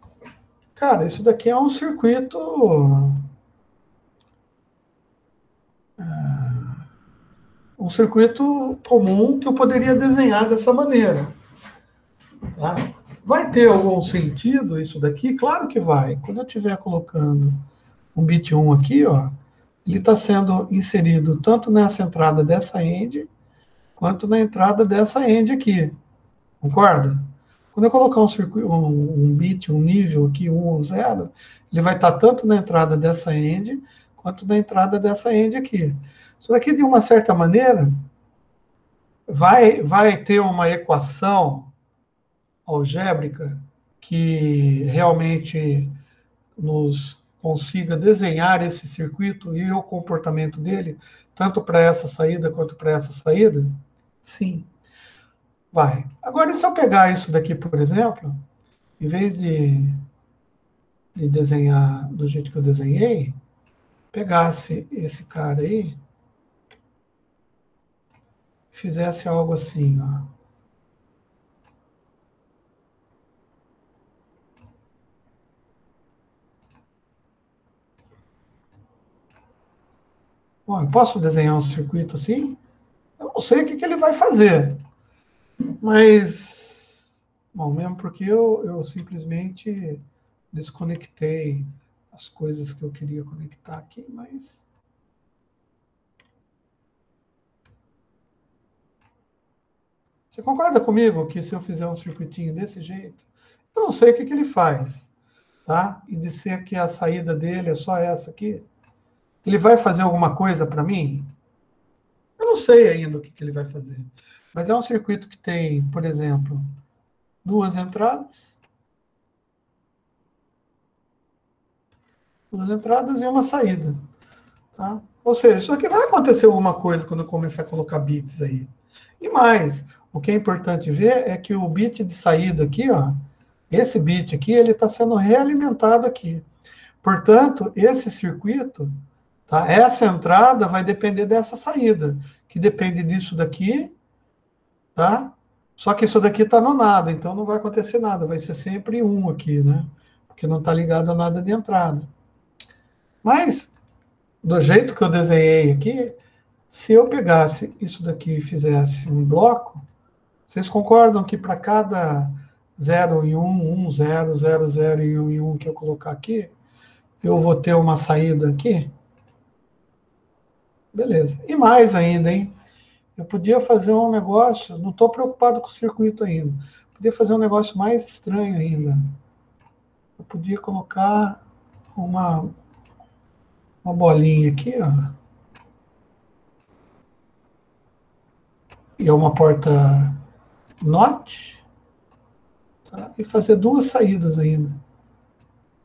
cara, isso daqui é um circuito. Um circuito comum que eu poderia desenhar dessa maneira. Tá? Vai ter algum sentido isso daqui? Claro que vai. Quando eu estiver colocando um bit 1 aqui, ó, ele está sendo inserido tanto nessa entrada dessa end, quanto na entrada dessa end aqui. Concorda? Quando eu colocar um bit, um nível aqui, 1 ou 0, ele vai estar tanto na entrada dessa end, quanto na entrada dessa end aqui. Isso daqui, de uma certa maneira, vai ter uma equação algébrica que realmente nos consiga desenhar esse circuito e o comportamento dele, tanto para essa saída quanto para essa saída? Sim, vai. Agora, e se eu pegar isso daqui, por exemplo, em vez de desenhar do jeito que eu desenhei, pegasse esse cara aí, fizesse algo assim, ó. Bom, eu posso desenhar um circuito assim? Eu não sei o que ele vai fazer, mas, bom, mesmo porque eu simplesmente desconectei as coisas que eu queria conectar aqui, mas... Você concorda comigo que se eu fizer um circuitinho desse jeito, eu não sei o que ele faz, tá? E disser que a saída dele é só essa aqui, ele vai fazer alguma coisa para mim? Eu não sei ainda o que, que ele vai fazer. Mas é um circuito que tem, por exemplo, duas entradas e uma saída. Tá? Ou seja, isso aqui vai acontecer alguma coisa quando eu começar a colocar bits aí. E mais, o que é importante ver é que o bit de saída aqui, ó, esse bit aqui, ele está sendo realimentado aqui. Portanto, esse circuito, tá, essa entrada vai depender dessa saída, que depende disso daqui, tá? Só que isso daqui está no nada, então não vai acontecer nada, vai ser sempre um aqui, né? Porque não está ligado a nada de entrada. Mas, do jeito que eu desenhei aqui, se eu pegasse isso daqui e fizesse um bloco, vocês concordam que para cada 0 e 1, 1, 0, 0, 0 e 1 e 1 que eu colocar aqui, eu vou ter uma saída aqui? Beleza. E mais ainda, hein? Eu podia fazer um negócio, não estou preocupado com o circuito ainda, podia fazer um negócio mais estranho ainda. Eu podia colocar uma bolinha aqui, ó, e é uma porta NOT, tá? E fazer duas saídas ainda.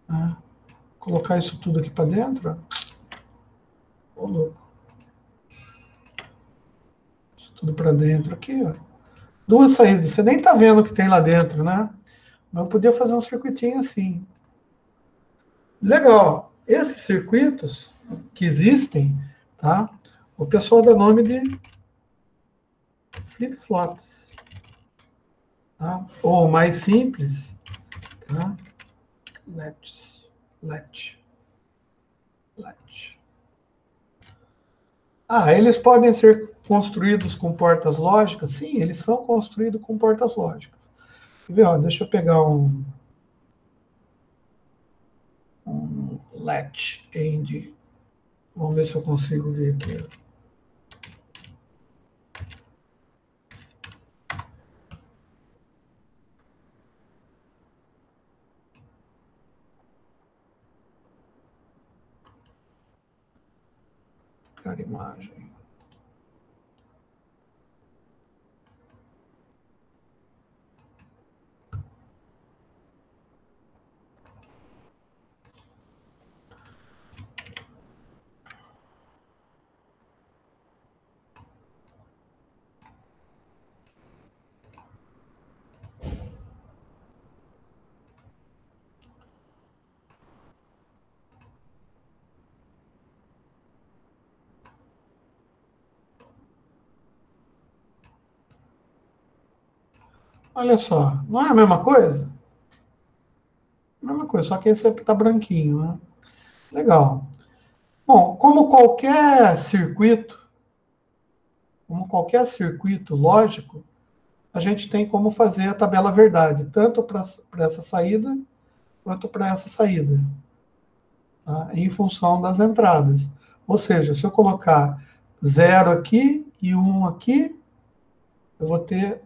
Tá? Colocar isso tudo aqui para dentro. Ô, louco. Isso tudo para dentro aqui, ó. Duas saídas. Você nem está vendo o que tem lá dentro, né? Mas eu podia fazer um circuitinho assim. Legal. Esses circuitos que existem, tá? O pessoal dá nome de flip-flops. Tá? Ou mais simples, tá? Latch. Ah, eles podem ser construídos com portas lógicas? Sim, eles são construídos com portas lógicas. Quer ver, ó, deixa eu pegar um latch end. Vamos ver se eu consigo ver aqui. Pegar imagem. Olha só, não é a mesma coisa? Mesma coisa, só que esse está branquinho, né? Legal. Bom, como qualquer circuito lógico, a gente tem como fazer a tabela verdade, tanto para essa saída quanto para essa saída, tá? Em função das entradas. Ou seja, se eu colocar 0 aqui e 1 aqui, eu vou ter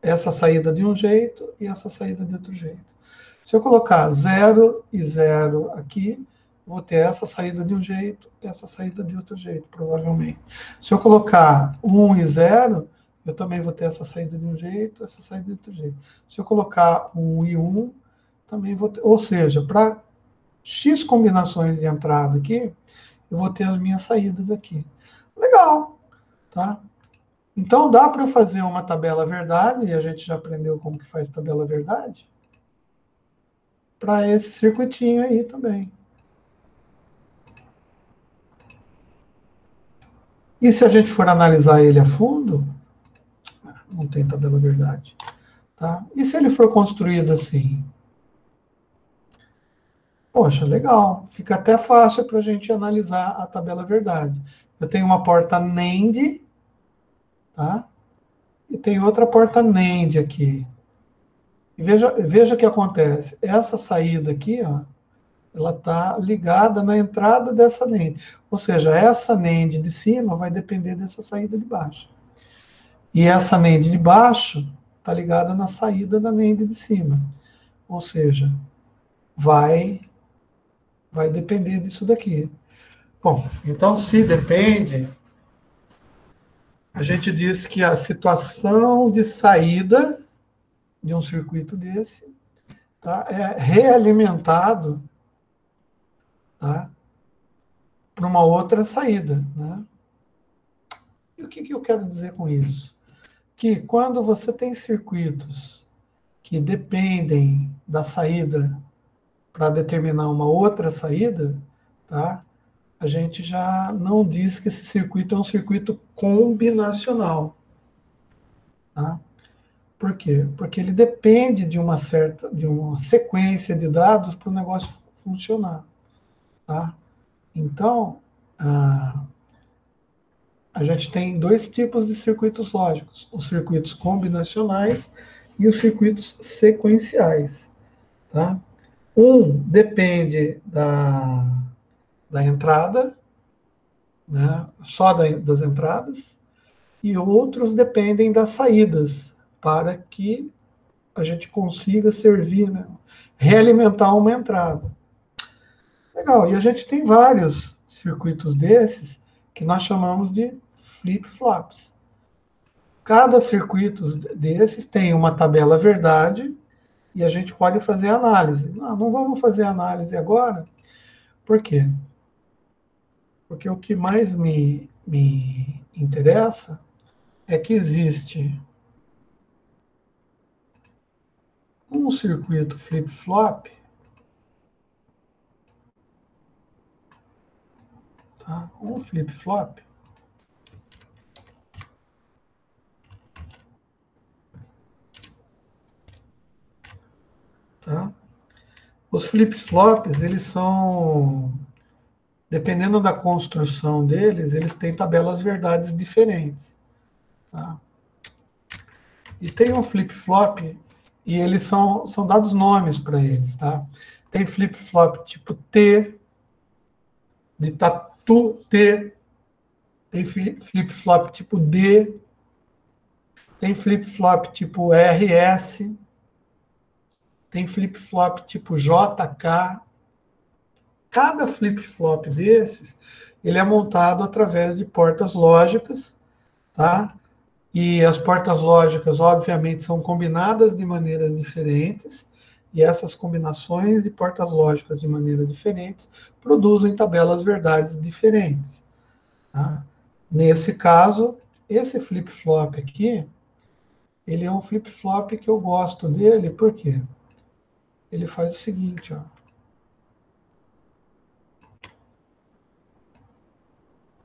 essa saída de um jeito e essa saída de outro jeito. Se eu colocar 0 e 0 aqui, vou ter essa saída de um jeito, essa saída de outro jeito, provavelmente. Se eu colocar 1 e 0, eu também vou ter essa saída de um jeito, essa saída de outro jeito. Se eu colocar 1 e 1, também vou ter. Ou seja, para X combinações de entrada aqui, eu vou ter as minhas saídas aqui. Legal, tá? Então, dá para fazer uma tabela verdade, e a gente já aprendeu como que faz tabela verdade, para esse circuitinho aí também. E se a gente for analisar ele a fundo, não tem tabela verdade. Tá? E se ele for construído assim? Poxa, legal. Fica até fácil para a gente analisar a tabela verdade. Eu tenho uma porta NAND, tá? E tem outra porta NAND aqui. E veja o que acontece. Essa saída aqui, ó, ela está ligada na entrada dessa NAND. Ou seja, essa NAND de cima vai depender dessa saída de baixo. E essa NAND de baixo está ligada na saída da NAND de cima. Ou seja, vai depender disso daqui. Bom, então se depende, a gente diz que a situação de saída de um circuito desse, tá, é realimentado, tá, para uma outra saída, né? E o que eu quero dizer com isso? Que quando você tem circuitos que dependem da saída para determinar uma outra saída, tá? A gente já não diz que esse circuito é um circuito combinacional, tá? Por quê? Porque ele depende de uma sequência de dados para o negócio funcionar, tá? Então, a gente tem dois tipos de circuitos lógicos: os circuitos combinacionais e os circuitos sequenciais, tá? Um depende da entrada, né, só das entradas, e outros dependem das saídas, para que a gente consiga servir, né, realimentar uma entrada. Legal, e a gente tem vários circuitos desses que nós chamamos de flip-flops. Cada circuito desses tem uma tabela verdade e a gente pode fazer análise. Não vamos fazer análise agora. Por quê? Porque o que mais me interessa é que existe um circuito flip-flop, tá? Um flip-flop, tá? Os flip-flops, eles são, dependendo da construção deles, eles têm tabelas verdades diferentes, tá? E tem um flip-flop, e eles são dados nomes para eles, tá? Tem flip-flop tipo T, de tatu T, tem flip-flop tipo D, tem flip-flop tipo RS, tem flip-flop tipo JK. Cada flip-flop desses, ele é montado através de portas lógicas, tá? E as portas lógicas, obviamente, são combinadas de maneiras diferentes, e essas combinações de portas lógicas de maneiras diferentes produzem tabelas verdades diferentes, tá? Nesse caso, esse flip-flop aqui, ele é um flip-flop que eu gosto dele, por quê? Ele faz o seguinte, ó.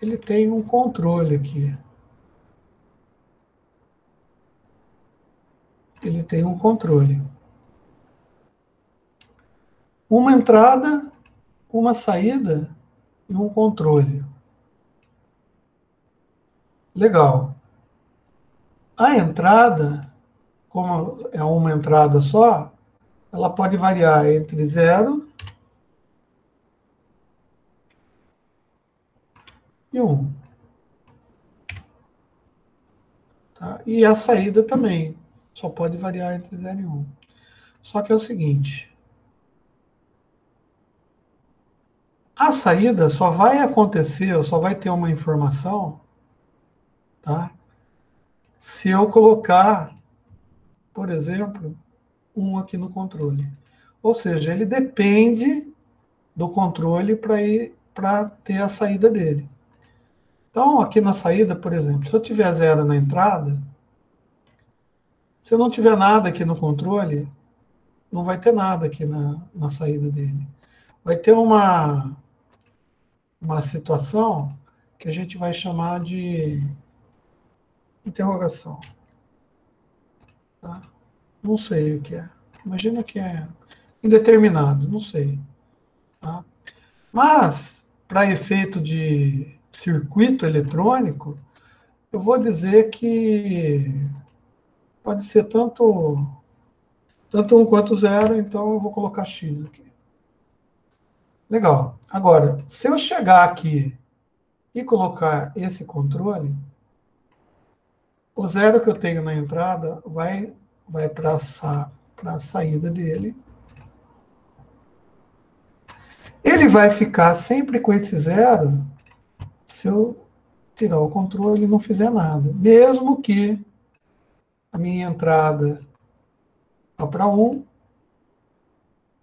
Ele tem um controle aqui. Ele tem um controle. Uma entrada, uma saída e um controle. Legal. A entrada, como é uma entrada só, ela pode variar entre 0 e 1. Tá? E a saída também, só pode variar entre 0 e 1. Só que é o seguinte, a saída só vai acontecer, só vai ter uma informação, tá? Se eu colocar, por exemplo, 1 aqui no controle. Ou seja, ele depende do controle para ter a saída dele. Então, aqui na saída, por exemplo, se eu tiver 0 na entrada, se eu não tiver nada aqui no controle, não vai ter nada aqui na saída dele. Vai ter uma situação que a gente vai chamar de interrogação. Tá? Não sei o que é. Imagina que é indeterminado, não sei. Tá? Mas, para efeito de circuito eletrônico, eu vou dizer que pode ser tanto 1 quanto 0, então eu vou colocar X aqui. Legal. Agora, se eu chegar aqui e colocar esse controle, o 0 que eu tenho na entrada vai para a saída dele. Ele vai ficar sempre com esse zero se eu tirar o controle e não fizer nada. Mesmo que a minha entrada vá para 1,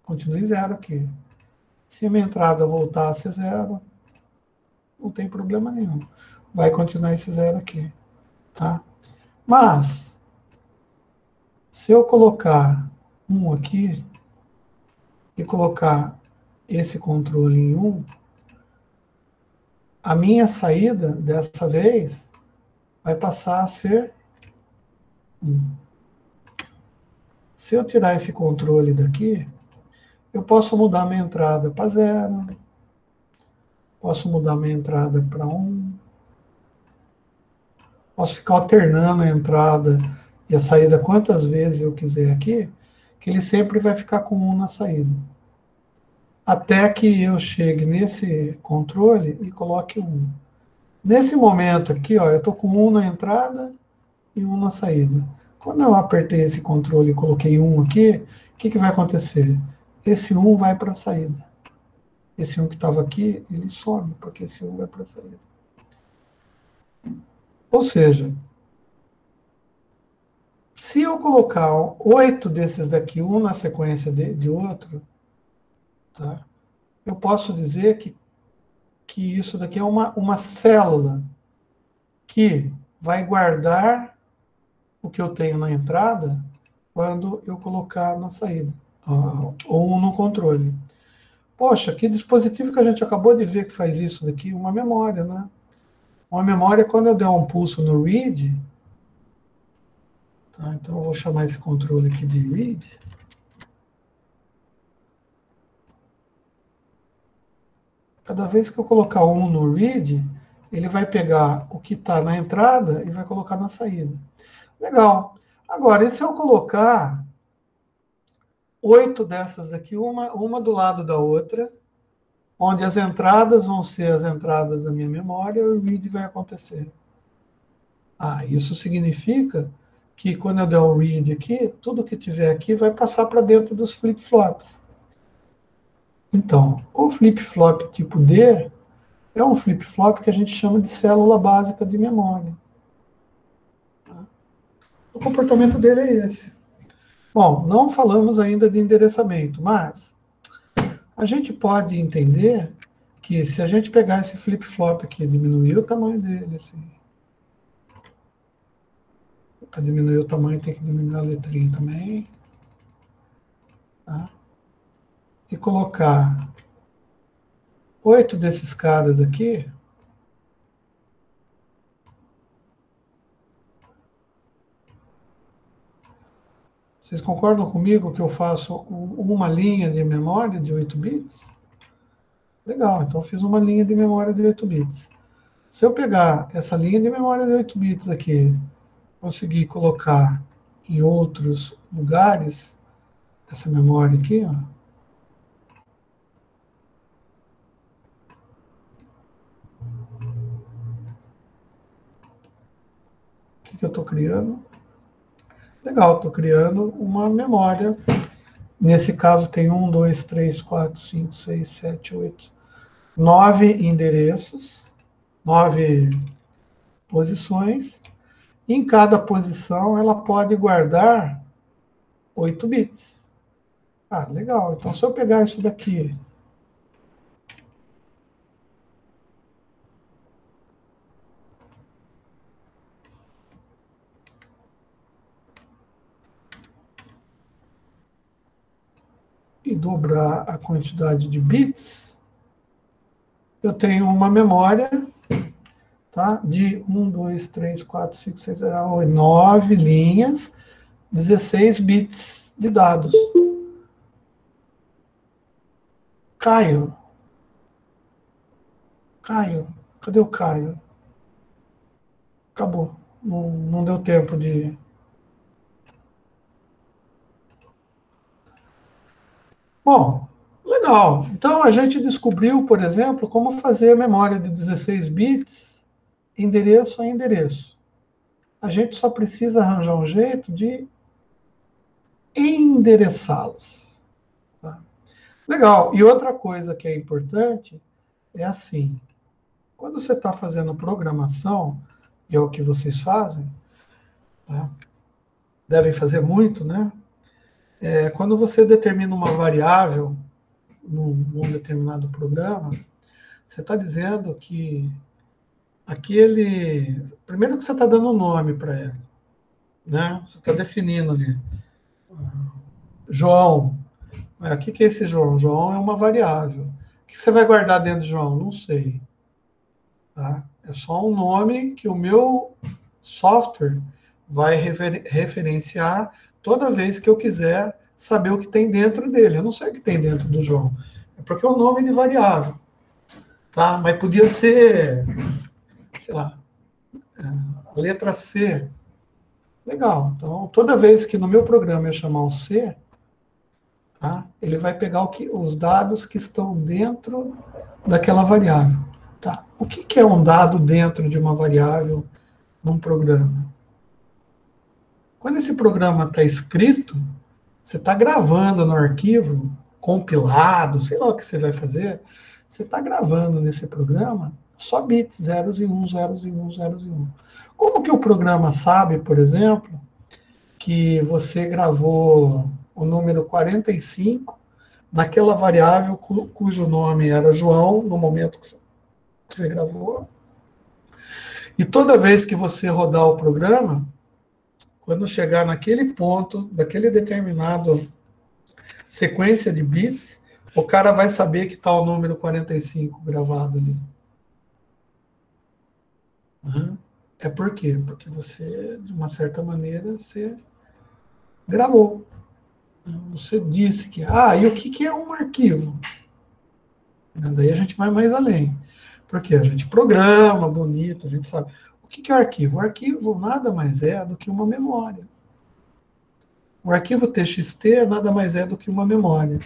continue zero aqui. Se a minha entrada voltar a ser zero, não tem problema nenhum. Vai continuar esse zero aqui. Tá? Mas, se eu colocar 1 aqui e colocar esse controle em 1, a minha saída, dessa vez, vai passar a ser 1. Se eu tirar esse controle daqui, eu posso mudar minha entrada para 0, posso mudar minha entrada para 1, posso ficar alternando a entrada e a saída quantas vezes eu quiser aqui, que ele sempre vai ficar com 1 na saída. Até que eu chegue nesse controle e coloque 1. Nesse momento aqui, ó, eu estou com 1 na entrada e 1 na saída. Quando eu apertei esse controle e coloquei 1 aqui, o que vai acontecer? Esse 1 vai para a saída. Esse 1 que estava aqui, ele some, porque esse 1 vai para a saída. Ou seja, se eu colocar 8 desses daqui, um na sequência de outro, tá? Eu posso dizer que isso daqui é uma célula que vai guardar o que eu tenho na entrada quando eu colocar na saída, ou no controle. Poxa, que dispositivo que a gente acabou de ver que faz isso daqui? Uma memória, né? Uma memória, quando eu der um pulso no read, tá? Então eu vou chamar esse controle aqui de read. Cada vez que eu colocar 1 no read, ele vai pegar o que está na entrada e vai colocar na saída. Legal. Agora, e se eu colocar 8 dessas aqui, uma do lado da outra, onde as entradas vão ser as entradas da minha memória, o read vai acontecer. Isso significa que quando eu der o read aqui, tudo que tiver aqui vai passar para dentro dos flip-flops. Então, o flip-flop tipo D é um flip-flop que a gente chama de célula básica de memória. O comportamento dele é esse. Bom, não falamos ainda de endereçamento, mas a gente pode entender que se a gente pegar esse flip-flop aqui e diminuir o tamanho dele, assim, para diminuir o tamanho tem que diminuir a letrinha também, tá? E colocar 8 desses caras aqui, vocês concordam comigo que eu faço uma linha de memória de 8 bits? Legal, então eu fiz uma linha de memória de 8 bits. Se eu pegar essa linha de memória de 8 bits aqui, conseguir colocar em outros lugares, essa memória aqui, ó, o que eu estou criando? Legal, estou criando uma memória. Nesse caso tem 1, 2, 3, 4, 5, 6, 7, 8, 9 endereços, 9 posições. Em cada posição ela pode guardar 8 bits. Legal. Então, se eu pegar isso daqui e dobrar a quantidade de bits, eu tenho uma memória, tá, de 1, 2, 3, 4, 5, 6, 7, 8, 9 linhas, 16 bits de dados. Caio, cadê o Caio? Acabou. Não deu tempo de... Bom, legal. Então, a gente descobriu, por exemplo, como fazer a memória de 16 bits, endereço a endereço. A gente só precisa arranjar um jeito de endereçá-los. Tá? Legal. E outra coisa que é importante é assim, quando você está fazendo programação, e é o que vocês fazem, tá? Devem fazer muito, né? Quando você determina uma variável num determinado programa, você está dizendo que aquele. Primeiro que você está dando um nome para ele, né? Você está definindo ali. João. O que é esse João? João é uma variável. O que você vai guardar dentro de João? Não sei. Tá? É só um nome que o meu software vai referenciar toda vez que eu quiser saber o que tem dentro dele. Eu não sei o que tem dentro do João. É porque é um nome de variável. Tá? Mas podia ser, sei lá, a letra C. Legal. Então, toda vez que no meu programa eu chamar o C, tá? Ele vai pegar os dados que estão dentro daquela variável. Tá? O que é um dado dentro de uma variável num programa? Quando esse programa está escrito, você está gravando no arquivo, compilado, sei lá o que você vai fazer, você está gravando nesse programa só bits, zeros e uns, zeros e uns, zeros e uns. Como que o programa sabe, por exemplo, que você gravou o número 45 naquela variável cujo nome era João, no momento que você gravou? E toda vez que você rodar o programa, quando chegar naquele ponto, daquele determinado sequência de bits, o cara vai saber que está o número 45 gravado ali. Uhum. É por quê? Porque você, de uma certa maneira, você gravou. Você disse que... e o que é um arquivo? Daí a gente vai mais além. Porque a gente programa bonito, a gente sabe. O que é o arquivo? O arquivo nada mais é do que uma memória. O arquivo TXT nada mais é do que uma memória.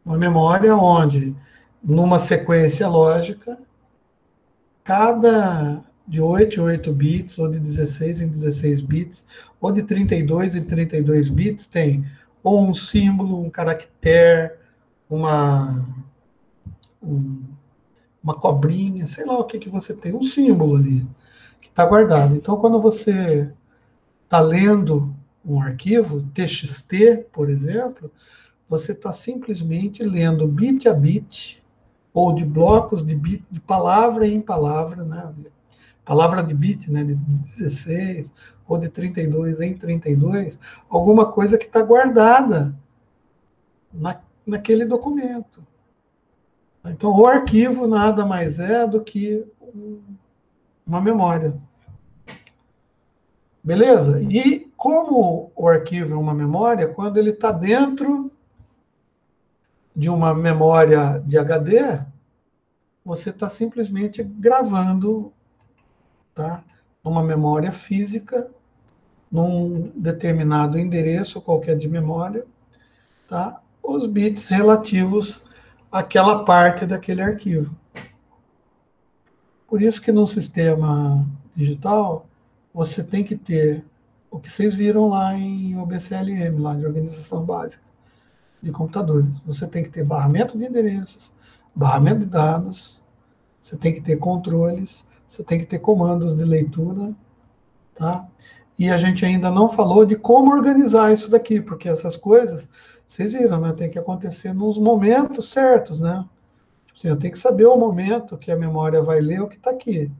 Uma memória onde, numa sequência lógica, cada de 8 em 8 bits, ou de 16 em 16 bits, ou de 32 em 32 bits, tem ou um símbolo, um caractere, uma, uma cobrinha, sei lá o que você tem, um símbolo ali, que está guardado. Então, quando você está lendo um arquivo, TXT, por exemplo, você está simplesmente lendo bit a bit, ou de blocos de bit, de palavra em palavra, né? Palavra de bit, né? De 16, ou de 32 em 32, alguma coisa que está guardada naquele documento. Então, o arquivo nada mais é do que uma memória. Beleza? E como o arquivo é uma memória, quando ele está dentro de uma memória de HD, você está simplesmente gravando, tá? Numa memória física, num determinado endereço qualquer de memória, tá? Os bits relativos àquela parte daquele arquivo. Por isso que num sistema digital, você tem que ter o que vocês viram lá em OBCLM, lá de Organização Básica de Computadores. Você tem que ter barramento de endereços, barramento de dados, você tem que ter controles, você tem que ter comandos de leitura, tá? E a gente ainda não falou de como organizar isso daqui, porque essas coisas, vocês viram, né? Tem que acontecer nos momentos certos, né? Tipo assim, eu tenho que saber o momento que a memória vai ler o que está aqui.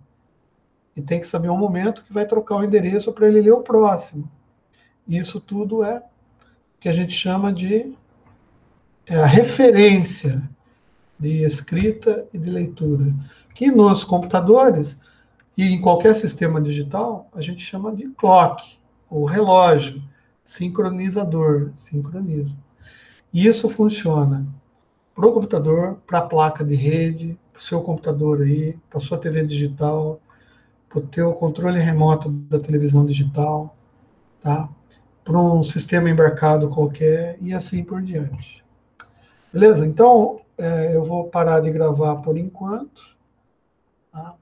E tem que saber o momento que vai trocar o endereço para ele ler o próximo. E isso tudo é o que a gente chama de a referência de escrita e de leitura. Que nos computadores e em qualquer sistema digital, a gente chama de clock, ou relógio, sincronizador, sincroniza. E isso funciona para o computador, para a placa de rede, para o seu computador aí, para a sua TV digital, para o teu controle remoto da televisão digital, tá? Para um sistema embarcado qualquer e assim por diante. Beleza? Então, eu vou parar de gravar por enquanto. Tá?